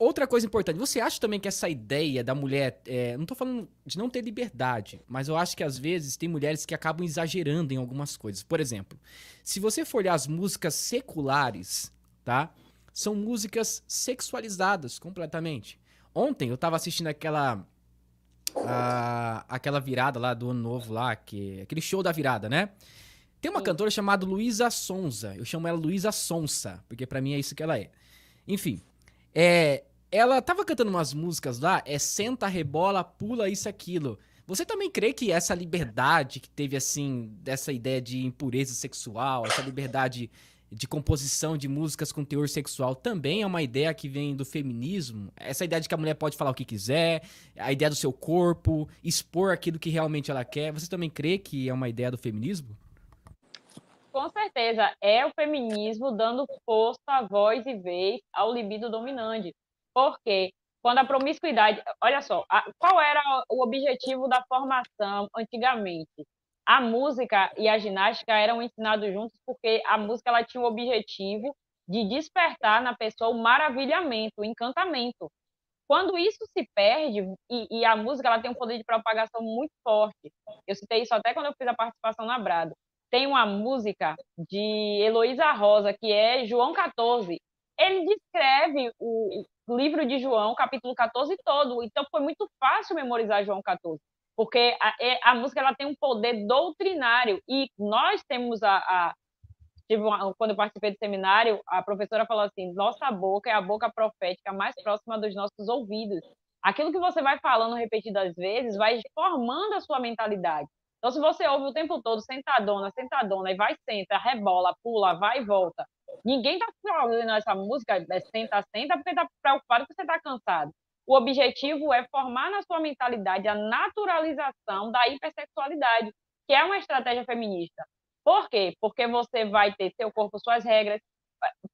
Outra coisa importante, você acha também que essa ideia da mulher, não tô falando de não ter liberdade, mas eu acho que às vezes tem mulheres que acabam exagerando em algumas coisas. Por exemplo, se você for olhar as músicas seculares, tá? São músicas sexualizadas completamente. Ontem eu tava assistindo aquela virada lá do Ano Novo lá, aquele show da virada, né? Tem uma cantora chamada Luísa Sonza, eu chamo ela Luísa Sonsa, porque pra mim é isso que ela é. Enfim, ela tava cantando umas músicas lá, senta, rebola, pula, isso, aquilo. Você também crê que essa liberdade que teve, assim, dessa ideia de impureza sexual, essa liberdade de composição de músicas com teor sexual também é uma ideia que vem do feminismo? Essa ideia de que a mulher pode falar o que quiser, a ideia do seu corpo, expor aquilo que realmente ela quer. Você também crê que é uma ideia do feminismo? Com certeza, é o feminismo dando força, voz e vez ao libido dominante. Porque quando a promiscuidade... Olha só, qual era o objetivo da formação antigamente? A música e a ginástica eram ensinados juntos porque a música ela tinha o objetivo de despertar na pessoa o maravilhamento, o encantamento. Quando isso se perde, e a música ela tem um poder de propagação muito forte, eu citei isso até quando eu fiz a participação na Brado. Tem uma música de Heloísa Rosa, que é João 14. Ele descreve o livro de João, capítulo 14 todo. Então, foi muito fácil memorizar João 14, porque a música ela tem um poder doutrinário. E nós temos quando eu participei do seminário, a professora falou assim: nossa boca é a boca profética mais próxima dos nossos ouvidos. Aquilo que você vai falando repetidas vezes vai formando a sua mentalidade. Então, se você ouve o tempo todo sentadona, sentadona, e vai, senta, rebola, pula, vai e volta, ninguém está fazendo essa música, senta, senta, porque está preocupado que você está cansado. O objetivo é formar na sua mentalidade a naturalização da hipersexualidade, que é uma estratégia feminista. Por quê? Porque você vai ter seu corpo, suas regras.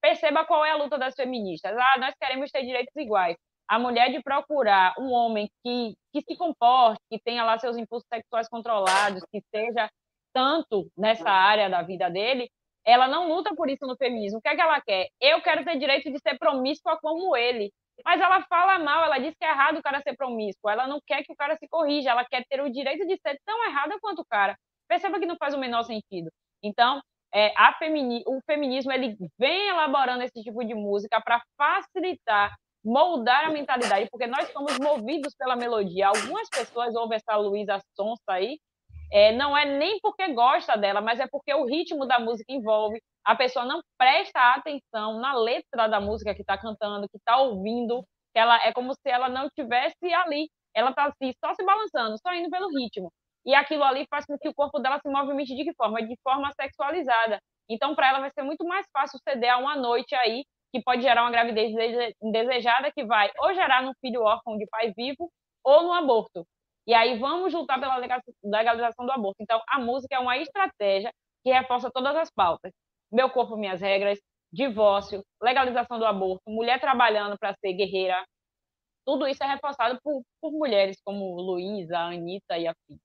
Perceba qual é a luta das feministas. Nós queremos ter direitos iguais. A mulher de procurar um homem que se comporte, que tenha lá seus impulsos sexuais controlados, que seja tanto nessa área da vida dele, ela não luta por isso no feminismo. O que é que ela quer? Eu quero ter direito de ser promíscua como ele. Mas ela fala mal, ela diz que é errado o cara ser promíscuo. Ela não quer que o cara se corrija, ela quer ter o direito de ser tão errada quanto o cara. Perceba que não faz o menor sentido. Então, o feminismo ele vem elaborando esse tipo de música para facilitar, moldar a mentalidade, porque nós somos movidos pela melodia. Algumas pessoas ouvem essa Luísa Sonsa aí, não é nem porque gosta dela, mas é porque o ritmo da música envolve. A pessoa não presta atenção na letra da música que está cantando, que está ouvindo, que ela é como se ela não estivesse ali. Ela está assim, só se balançando, só indo pelo ritmo. E aquilo ali faz com que o corpo dela se movimente de que forma? De forma sexualizada. Então, para ela vai ser muito mais fácil ceder a uma noite aí, que pode gerar uma gravidez indesejada, que vai ou gerar num filho órfão de pai vivo, ou no aborto. E aí vamos lutar pela legalização do aborto. Então, a música é uma estratégia que reforça todas as pautas. Meu corpo, minhas regras, divórcio, legalização do aborto, mulher trabalhando para ser guerreira. Tudo isso é reforçado por mulheres como Luísa, Anitta e afim.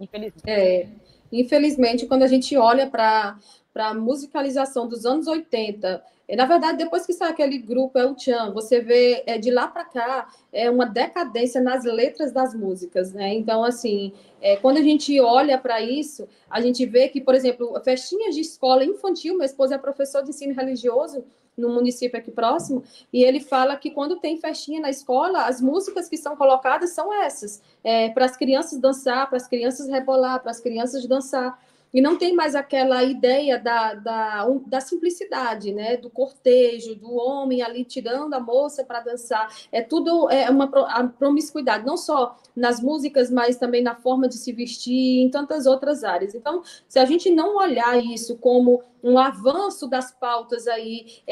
Infelizmente. Infelizmente, quando a gente olha para a musicalização dos anos 80, na verdade, depois que sai aquele grupo El Chan, você vê de lá para cá uma decadência nas letras das músicas, né? Então, assim, quando a gente olha para isso, a gente vê que, por exemplo, festinhas de escola infantil, meu esposo é professor de ensino religioso no município aqui próximo, e ele fala que quando tem festinha na escola, as músicas que são colocadas são essas, para as crianças dançar, para as crianças rebolar, para as crianças dançar. E não tem mais aquela ideia da simplicidade, né? Do cortejo, do homem ali tirando a moça para dançar. Tudo a promiscuidade, não só nas músicas, mas também na forma de se vestir, em tantas outras áreas. Então, se a gente não olhar isso como um avanço das pautas aí,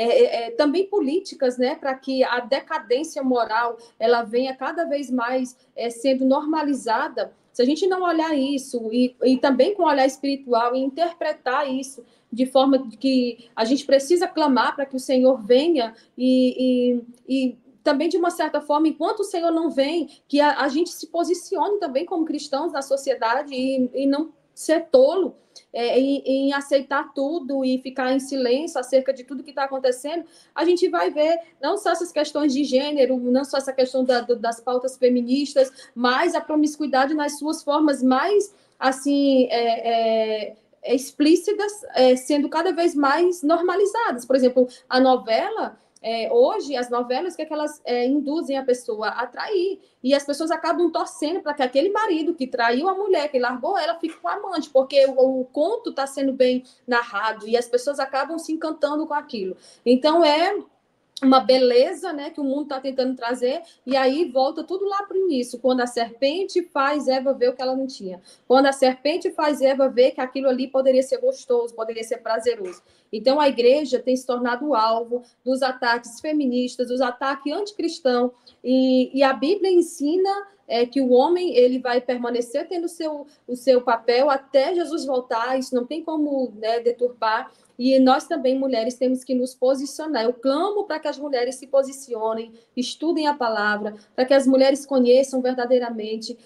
também políticas, né? Para que a decadência moral ela venha cada vez mais sendo normalizada. Se a gente não olhar isso e também com o olhar espiritual e interpretar isso de forma que a gente precisa clamar para que o Senhor venha e também, de uma certa forma, enquanto o Senhor não vem, que a gente se posicione também como cristãos na sociedade e não ser tolo em aceitar tudo e ficar em silêncio acerca de tudo que está acontecendo, a gente vai ver não só essas questões de gênero, não só essa questão das pautas feministas, mas a promiscuidade nas suas formas mais assim explícitas, sendo cada vez mais normalizadas. Por exemplo, a novela... hoje, as novelas, que elas induzem a pessoa a trair, e as pessoas acabam torcendo para que aquele marido que traiu a mulher, que largou ela, fique com a amante, porque o conto está sendo bem narrado, e as pessoas acabam se encantando com aquilo. Então, uma beleza, né, que o mundo está tentando trazer, e aí volta tudo lá para o início, quando a serpente faz Eva ver o que ela não tinha. Quando a serpente faz Eva ver que aquilo ali poderia ser gostoso, poderia ser prazeroso. Então, a igreja tem se tornado alvo dos ataques feministas, dos ataques anticristãos, e a Bíblia ensina que o homem ele vai permanecer tendo o seu papel até Jesus voltar, isso não tem como, né, deturpar. E nós também, mulheres, temos que nos posicionar. Eu clamo para que as mulheres se posicionem, estudem a palavra, para que as mulheres conheçam verdadeiramente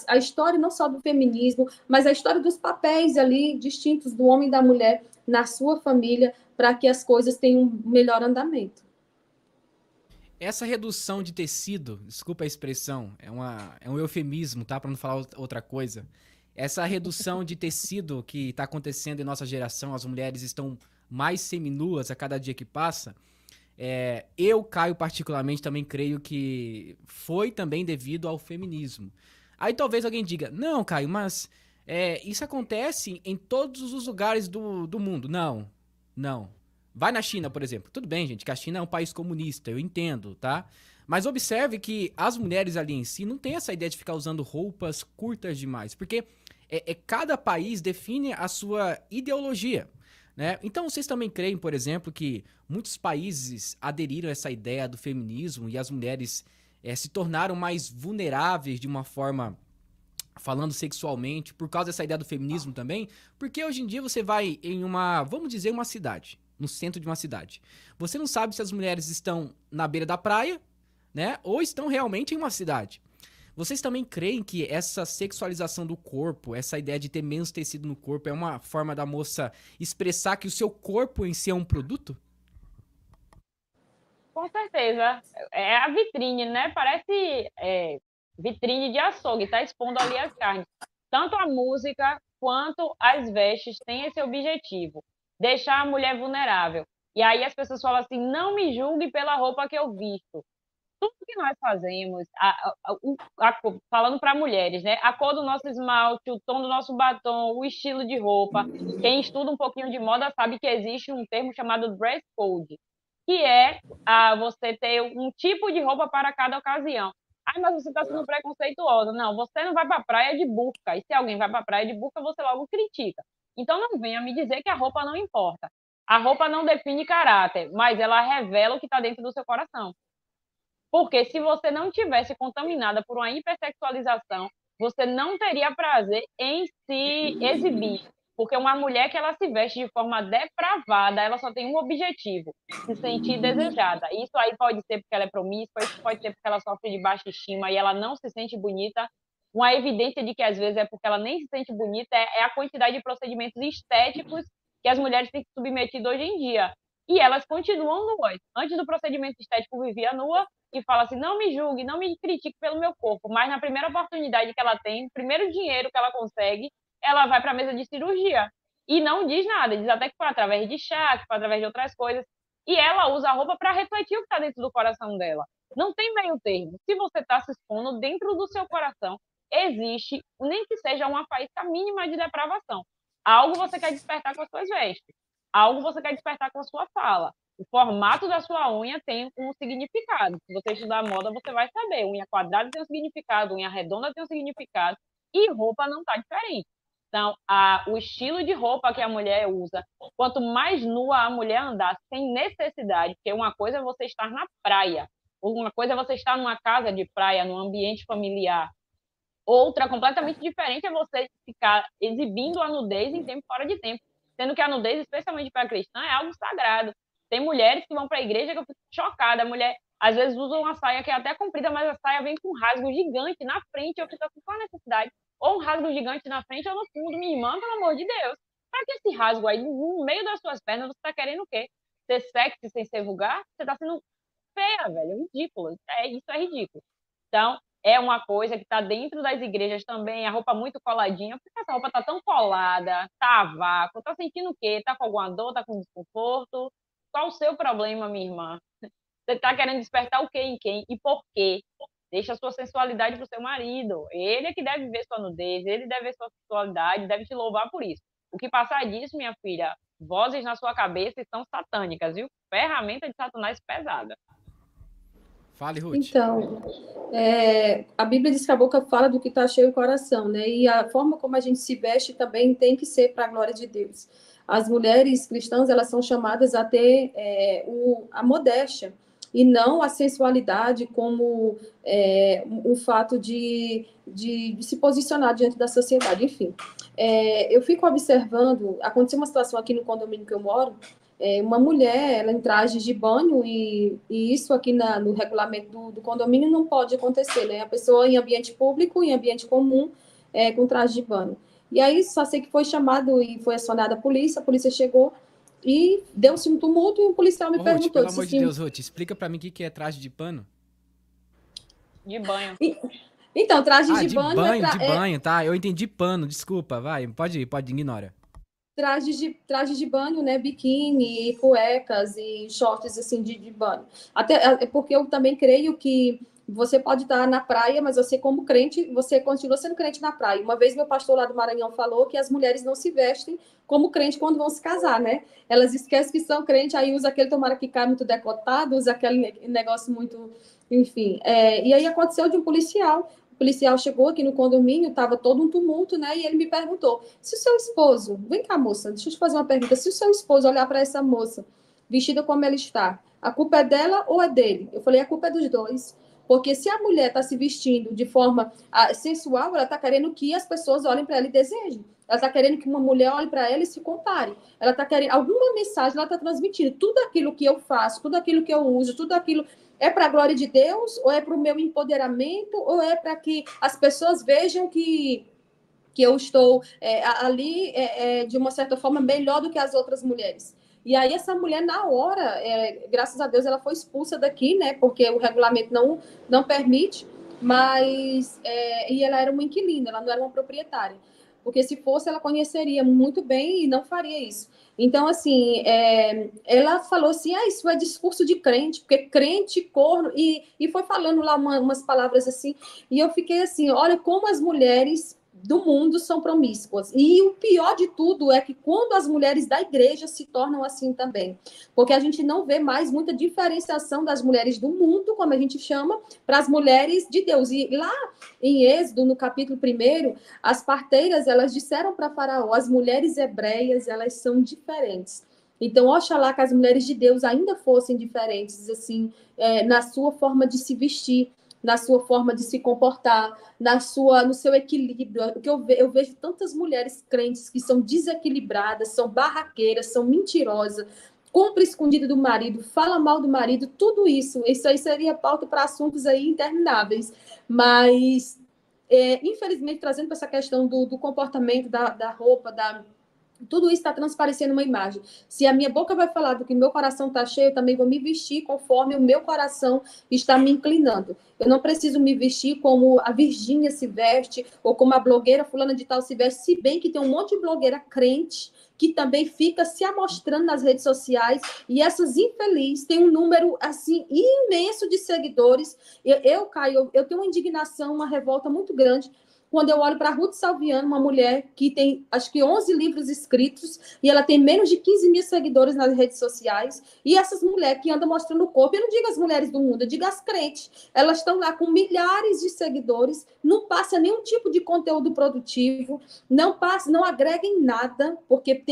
a história não só do feminismo, mas a história dos papéis ali distintos do homem e da mulher na sua família, para que as coisas tenham um melhor andamento. Essa redução de tecido, desculpa a expressão, é um eufemismo, tá? Para não falar outra coisa. Essa redução de tecido que está acontecendo em nossa geração, as mulheres estão mais seminuas a cada dia que passa. Eu, Caio, particularmente, também creio que foi também devido ao feminismo. Aí talvez alguém diga, não, Caio, mas isso acontece em todos os lugares do mundo. Não, não. Vai na China, por exemplo. Tudo bem, gente, que a China é um país comunista, eu entendo, tá? Mas observe que as mulheres ali em si não têm essa ideia de ficar usando roupas curtas demais, porque cada país define a sua ideologia, né? Então vocês também creem, por exemplo, que muitos países aderiram a essa ideia do feminismo e as mulheres se tornaram mais vulneráveis de uma forma, falando sexualmente, por causa dessa ideia do feminismo também? Porque hoje em dia você vai em vamos dizer, uma cidade, no centro de uma cidade. Você não sabe se as mulheres estão na beira da praia, né? Ou estão realmente em uma cidade. Vocês também creem que essa sexualização do corpo, essa ideia de ter menos tecido no corpo, é uma forma da moça expressar que o seu corpo em si é um produto? Com certeza. É a vitrine, né? Parece vitrine de açougue, tá expondo ali as carnes. Tanto a música quanto as vestes têm esse objetivo, deixar a mulher vulnerável. E aí as pessoas falam assim, não me julgue pela roupa que eu visto. Tudo que nós fazemos, falando para mulheres, né? A cor do nosso esmalte, o tom do nosso batom, o estilo de roupa. Quem estuda um pouquinho de moda sabe que existe um termo chamado dress code, que é você ter um tipo de roupa para cada ocasião. Ah, mas você está sendo preconceituosa. Não, você não vai para a praia de burca. E se alguém vai para a praia de burca, você logo critica. Então não venha me dizer que a roupa não importa. A roupa não define caráter, mas ela revela o que está dentro do seu coração. Porque se você não tivesse contaminada por uma hipersexualização, você não teria prazer em se exibir. Porque uma mulher que ela se veste de forma depravada, ela só tem um objetivo, se sentir desejada. Isso aí pode ser porque ela é promíscua, isso pode ser porque ela sofre de baixa estima e ela não se sente bonita. Uma evidência de que às vezes é porque ela nem se sente bonita é a quantidade de procedimentos estéticos que as mulheres têm se submetido hoje em dia. E elas continuam nuas. Antes do procedimento estético, vivia nua, e fala assim, não me julgue, não me critique pelo meu corpo, mas na primeira oportunidade que ela tem, primeiro dinheiro que ela consegue, ela vai para a mesa de cirurgia. E não diz nada, diz até que foi através de chá, que foi através de outras coisas. E ela usa a roupa para refletir o que está dentro do coração dela. Não tem meio termo. Se você está se expondo dentro do seu coração, existe, nem que seja uma faísca mínima de depravação. Algo você quer despertar com as suas vestes. Algo você quer despertar com a sua fala. O formato da sua unha tem um significado. Se você estudar moda, você vai saber. Unha quadrada tem um significado, unha redonda tem um significado, e roupa não está diferente. Então, o estilo de roupa que a mulher usa, quanto mais nua a mulher andar sem necessidade, porque uma coisa é você estar na praia, uma coisa é você estar numa casa de praia, num ambiente familiar, outra completamente diferente é você ficar exibindo a nudez em tempo fora de tempo, sendo que a nudez, especialmente para a cristã, é algo sagrado. Tem mulheres que vão para a igreja que eu fico chocada. A mulher, às vezes, usa uma saia que é até comprida, mas a saia vem com um rasgo gigante na frente. Eu fico assim, qual a necessidade? Ou um rasgo gigante na frente ou no fundo. Minha irmã, pelo amor de Deus. Para que esse rasgo aí, no meio das suas pernas, você está querendo o quê? Ser sexy sem ser vulgar? Você está sendo feia, velho. Ridículo. Isso é ridículo. Então, é uma coisa que está dentro das igrejas também, a roupa muito coladinha. Por que essa roupa está tão colada? Está a vácuo? Está sentindo o quê? Está com alguma dor? Está com desconforto? Qual o seu problema, minha irmã? Você está querendo despertar o quê em quem? E por quê? Deixa a sua sensualidade para o seu marido. Ele é que deve ver sua nudez, ele deve ver sua sensualidade, deve te louvar por isso. O que passar disso, minha filha, vozes na sua cabeça estão satânicas, viu? ferramenta de Satanás pesada. Fale, Ruth. Então, a Bíblia diz que a boca fala do que está cheio o coração, né? E a forma como a gente se veste também tem que ser para a glória de Deus. As mulheres cristãs, elas são chamadas a ter a modéstia, e não a sensualidade como um fato de se posicionar diante da sociedade. Enfim, eu fico observando, aconteceu uma situação aqui no condomínio que eu moro, uma mulher, ela em trajes de banho, e isso aqui no regulamento do condomínio não pode acontecer, né? A pessoa em ambiente público, em ambiente comum, com traje de banho. E aí, só sei que foi chamado e foi acionada a polícia chegou e deu-se um tumulto e o policial me perguntou... Ruth, pelo amor de Deus, Ruth, explica pra mim o que é traje de pano. De banho. Então, trajes de de banho... de banho, tá? Eu entendi pano, desculpa, vai, pode ignora. Trajes de banho, né? Biquíni, cuecas e shorts, assim, de banho. Até porque eu também creio que você pode estar na praia, mas você, como crente, você continua sendo crente na praia. Uma vez meu pastor lá do Maranhão falou que as mulheres não se vestem como crente quando vão se casar, né? Elas esquecem que são crente, aí usa aquele tomara que cai muito decotado, usa aquele negócio muito... Enfim, e aí aconteceu de um policial. O policial chegou aqui no condomínio, estava todo um tumulto, né? E ele me perguntou, se o seu esposo... Vem cá, moça, deixa eu te fazer uma pergunta. Se o seu esposo olhar para essa moça, vestida como ela está, a culpa é dela ou é dele? Eu falei, a culpa é dos dois. Porque se a mulher está se vestindo de forma sensual, ela está querendo que as pessoas olhem para ela e desejem. Ela está querendo que uma mulher olhe para ela e se compare. Ela está querendo... Alguma mensagem ela está transmitindo. Tudo aquilo que eu faço, tudo aquilo que eu uso, tudo aquilo... É para a glória de Deus, ou é para o meu empoderamento, ou é para que as pessoas vejam que eu estou ali, de uma certa forma, melhor do que as outras mulheres. E aí essa mulher, na hora, graças a Deus, ela foi expulsa daqui, né? Porque o regulamento não permite, mas... e ela era uma inquilina, ela não era uma proprietária. Porque se fosse, ela conheceria muito bem e não faria isso. Então, assim, ela falou assim, isso é discurso de crente, porque crente, corno, e foi falando lá umas palavras assim, e eu fiquei assim, olha como as mulheres do mundo são promíscuas. E o pior de tudo é que quando as mulheres da igreja se tornam assim também, porque a gente não vê mais muita diferenciação das mulheres do mundo, como a gente chama, para as mulheres de Deus. E lá em Êxodo, no capítulo 1, as parteiras, elas disseram para Faraó, as mulheres hebreias, elas são diferentes. Então, oxalá que as mulheres de Deus ainda fossem diferentes, assim, na sua forma de se vestir, na sua forma de se comportar, no seu equilíbrio. Porque eu vejo tantas mulheres crentes que são desequilibradas, são barraqueiras, são mentirosas, compra escondida do marido, fala mal do marido, tudo isso aí seria pauta para assuntos aí intermináveis. Mas, infelizmente, trazendo para essa questão do comportamento, da roupa, tudo isso está transparecendo uma imagem. Se a minha boca vai falar do que meu coração está cheio, eu também vou me vestir conforme o meu coração está me inclinando. Eu não preciso me vestir como a Virgínia se veste, ou como a blogueira fulana de tal se veste, se bem que tem um monte de blogueira crente que também fica se amostrando nas redes sociais, e essas infelizes têm um número, assim, imenso de seguidores. Caio, eu tenho uma indignação, uma revolta muito grande, quando eu olho para a Ruth Salviano, uma mulher que tem, acho que 11 livros escritos, e ela tem menos de 15 mil seguidores nas redes sociais, e essas mulheres que andam mostrando o corpo, eu não digo as mulheres do mundo, eu digo as crentes, elas estão lá com milhares de seguidores, não passa nenhum tipo de conteúdo produtivo, não agrega em nada, porque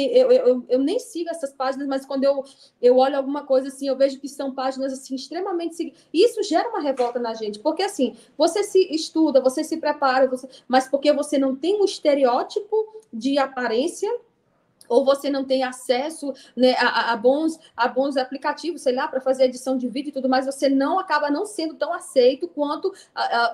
eu nem sigo essas páginas, mas quando eu olho alguma coisa assim, eu vejo que são páginas assim, extremamente seguidas, e isso gera uma revolta na gente, porque assim, você se estuda, você se prepara, mas porque você não tem um estereótipo de aparência, ou você não tem acesso, né, a bons aplicativos, sei lá, para fazer edição de vídeo e tudo mais, você acaba não sendo tão aceito quanto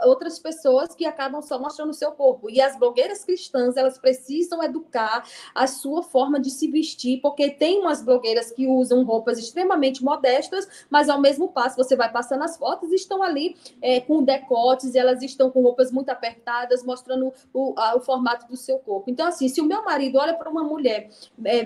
outras pessoas que acabam só mostrando o seu corpo. E as blogueiras cristãs, elas precisam educar a sua forma de se vestir, porque tem umas blogueiras que usam roupas extremamente modestas, mas ao mesmo passo você vai passando as fotos e estão ali com decotes, e elas estão com roupas muito apertadas, mostrando o formato do seu corpo. Então, assim, se o meu marido olha para uma mulher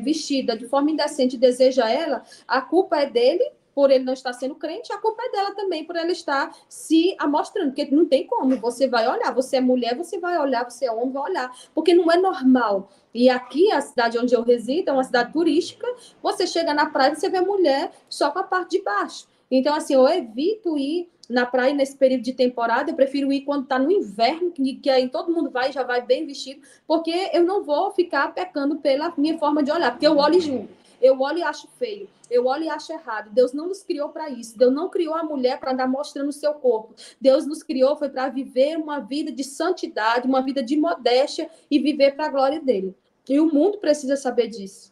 vestida de forma indecente e deseja ela, a culpa é dele, por ele não estar sendo crente, a culpa é dela também, por ela estar se amostrando, porque não tem como, você vai olhar, você é mulher, você vai olhar, você é homem, vai olhar, porque não é normal. E aqui, a cidade onde eu resido, é uma cidade turística, você chega na praia e você vê mulher só com a parte de baixo. Então, assim, eu evito ir na praia nesse período de temporada, eu prefiro ir quando está no inverno, que aí todo mundo vai, já vai bem vestido, porque eu não vou ficar pecando pela minha forma de olhar, porque eu olho e julgo. Eu olho e acho feio, eu olho e acho errado. Deus não nos criou para isso. Deus não criou a mulher para andar mostrando o seu corpo. Deus nos criou foi para viver uma vida de santidade, uma vida de modéstia e viver para a glória dele. E o mundo precisa saber disso.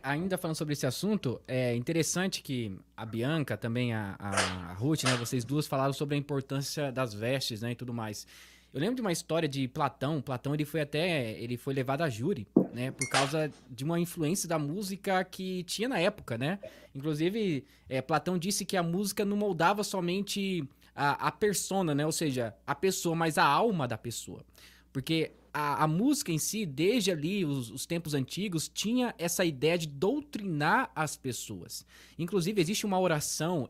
Ainda falando sobre esse assunto, é interessante que a Bianca, também a Ruth, né, vocês duas falaram sobre a importância das vestes, né, e tudo mais. Eu lembro de uma história de Platão. Platão, ele foi levado a júri, né, por causa de uma influência da música que tinha na época, né. Inclusive, Platão disse que a música não moldava somente a persona, né, ou seja, a pessoa, mas a alma da pessoa. Porque a música em si, desde ali os tempos antigos, tinha essa ideia de doutrinar as pessoas. Inclusive, existe uma oração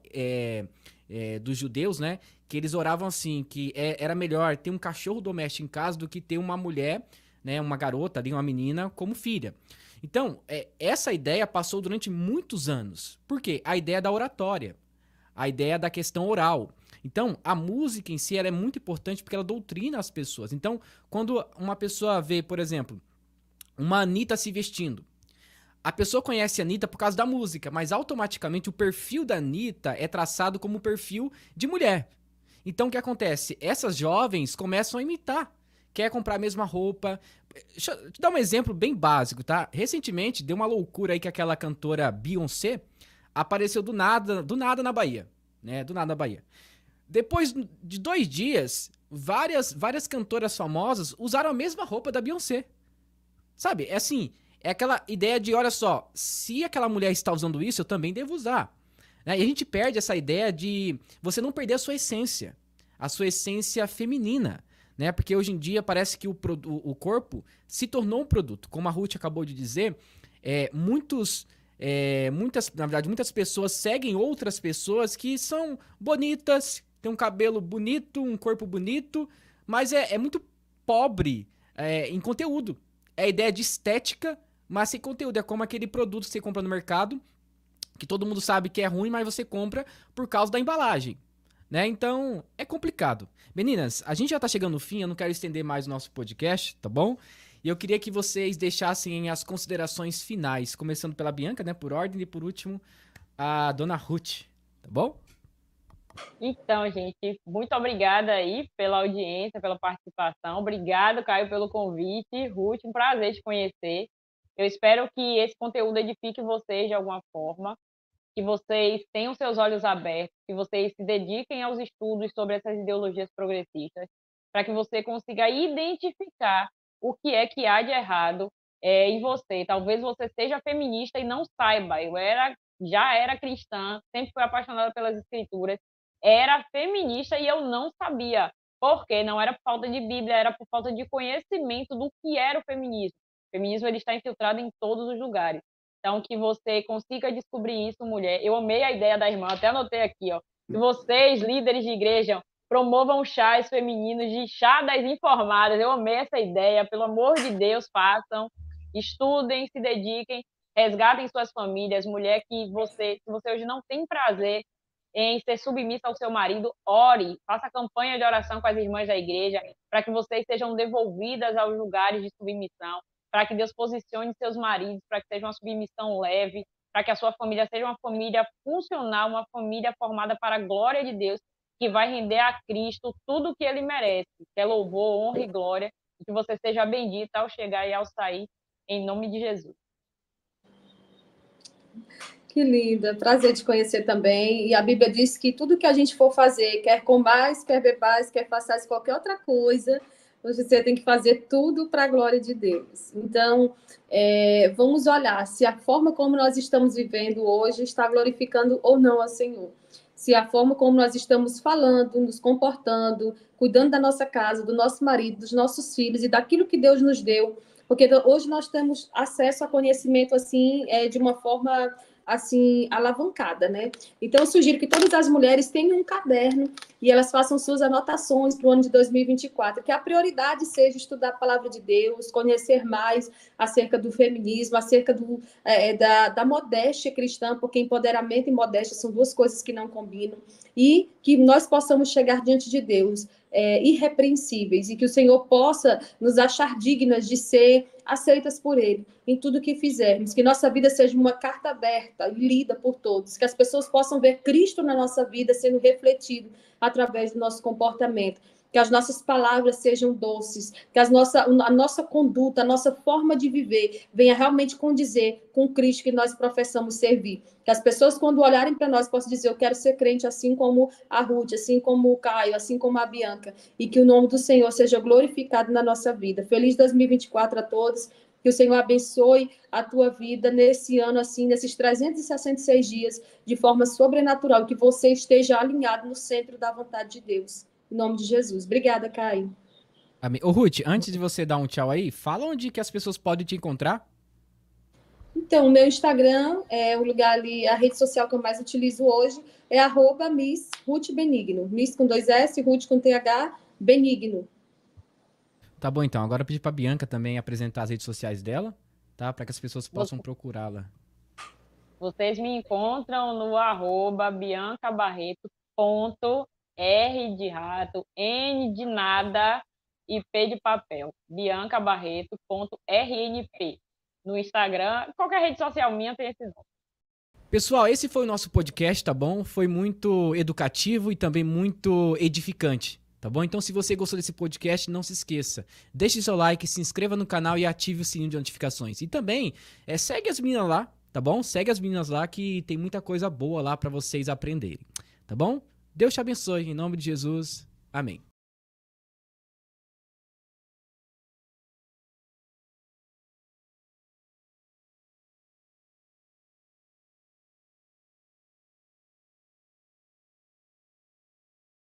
dos judeus, né? Que eles oravam assim, que era melhor ter um cachorro doméstico em casa do que ter uma mulher, né? Uma garota ali, uma menina, como filha. Então, essa ideia passou durante muitos anos. Por quê? A ideia da oratória, a ideia da questão oral. Então, a música em si ela é muito importante porque ela doutrina as pessoas. Então, quando uma pessoa vê, por exemplo, uma Anitta se vestindo, a pessoa conhece a Anitta por causa da música, mas automaticamente o perfil da Anitta é traçado como perfil de mulher. Então, o que acontece? Essas jovens começam a imitar. Quer comprar a mesma roupa. Deixa eu te dar um exemplo bem básico, tá? Recentemente, deu uma loucura aí que aquela cantora Beyoncé apareceu do nada na Bahia, né? Do nada na Bahia. Depois de 2 dias, várias cantoras famosas usaram a mesma roupa da Beyoncé. Sabe? É assim, é aquela ideia de, olha só, se aquela mulher está usando isso, eu também devo usar. Né? E a gente perde essa ideia de você não perder a sua essência feminina. Né? Porque hoje em dia parece que o corpo se tornou um produto. Como a Ruth acabou de dizer, muitas pessoas seguem outras pessoas que são bonitas, tem um cabelo bonito, um corpo bonito, mas é muito pobre em conteúdo. É a ideia de estética, mas sem conteúdo. É como aquele produto que você compra no mercado, que todo mundo sabe que é ruim, mas você compra por causa da embalagem. Né? Então, é complicado. Meninas, a gente já tá chegando no fim, eu não quero estender mais o nosso podcast, tá bom? E eu queria que vocês deixassem as considerações finais, começando pela Bianca, né, por ordem, e por último, a dona Ruth, tá bom? Então, gente, muito obrigada aí pela audiência, pela participação. Obrigado, Caio, pelo convite. Ruth, um prazer te conhecer. Eu espero que esse conteúdo edifique vocês de alguma forma, que vocês tenham seus olhos abertos, que vocês se dediquem aos estudos sobre essas ideologias progressistas, para que você consiga identificar o que é que há de errado em você. Talvez você seja feminista e não saiba. Já era cristã, sempre fui apaixonada pelas escrituras, era feminista e eu não sabia. Por quê? Não era por falta de Bíblia, era por falta de conhecimento do que era o feminismo. O feminismo ele está infiltrado em todos os lugares. Então, que você consiga descobrir isso, mulher. Eu amei a ideia da irmã, até anotei aqui, ó. Que vocês, líderes de igreja, promovam chás femininos de chá das informadas. Eu amei essa ideia. Pelo amor de Deus, façam. Estudem, se dediquem, resgatem suas famílias. Mulher se você hoje não tem prazer em ser submissa ao seu marido, ore, faça campanha de oração com as irmãs da igreja, para que vocês sejam devolvidas aos lugares de submissão, para que Deus posicione seus maridos, para que seja uma submissão leve, para que a sua família seja uma família funcional, uma família formada para a glória de Deus, que vai render a Cristo tudo o que ele merece, que é louvor, honra e glória, e que você seja bendita ao chegar e ao sair, em nome de Jesus. Que linda, prazer te conhecer também. E a Bíblia diz que tudo que a gente for fazer, quer comais, quer bebais, quer façais qualquer outra coisa, você tem que fazer tudo para a glória de Deus. Então, vamos olhar se a forma como nós estamos vivendo hoje está glorificando ou não ao Senhor. Se a forma como nós estamos falando, nos comportando, cuidando da nossa casa, do nosso marido, dos nossos filhos e daquilo que Deus nos deu. Porque hoje nós temos acesso a conhecimento assim de uma forma assim, alavancada, né? Então, eu sugiro que todas as mulheres tenham um caderno e elas façam suas anotações para o ano de 2024, que a prioridade seja estudar a palavra de Deus, conhecer mais acerca do feminismo, acerca da modéstia cristã, porque empoderamento e modéstia são duas coisas que não combinam, e que nós possamos chegar diante de Deus irrepreensíveis, e que o Senhor possa nos achar dignas de ser aceitas por Ele em tudo que fizermos, que nossa vida seja uma carta aberta e lida por todos, que as pessoas possam ver Cristo na nossa vida sendo refletido através do nosso comportamento, que as nossas palavras sejam doces, que a nossa conduta, a nossa forma de viver venha realmente condizer com o Cristo que nós professamos servir. Que as pessoas, quando olharem para nós, possam dizer: eu quero ser crente assim como a Ruth, assim como o Caio, assim como a Bianca, e que o nome do Senhor seja glorificado na nossa vida. Feliz 2024 a todos. Que o Senhor abençoe a tua vida nesse ano, assim, nesses 366 dias, de forma sobrenatural, que você esteja alinhado no centro da vontade de Deus. Em nome de Jesus. Obrigada, Caio. Amém. Ô, Ruth, antes de você dar um tchau aí, fala onde que as pessoas podem te encontrar. Então, o meu Instagram é o lugar ali, a rede social que eu mais utilizo hoje é @Miss Ruth Benigno. Miss com 2 S, Ruth com TH, Benigno. Tá bom, então. Agora eu pedi pra Bianca também apresentar as redes sociais dela, tá? Para que as pessoas possam procurá-la. Vocês me encontram no @biancabarreto.r de rato, N de nada e P de papel. biancabarreto.rnp. No Instagram, qualquer rede social minha tem esse nome. Pessoal, esse foi o nosso podcast, tá bom? Foi muito educativo e também muito edificante, tá bom? Então, se você gostou desse podcast, não se esqueça. Deixe seu like, se inscreva no canal e ative o sininho de notificações. E também, segue as meninas lá, tá bom? Segue as meninas lá que tem muita coisa boa lá pra vocês aprenderem, tá bom? Deus te abençoe, em nome de Jesus. Amém.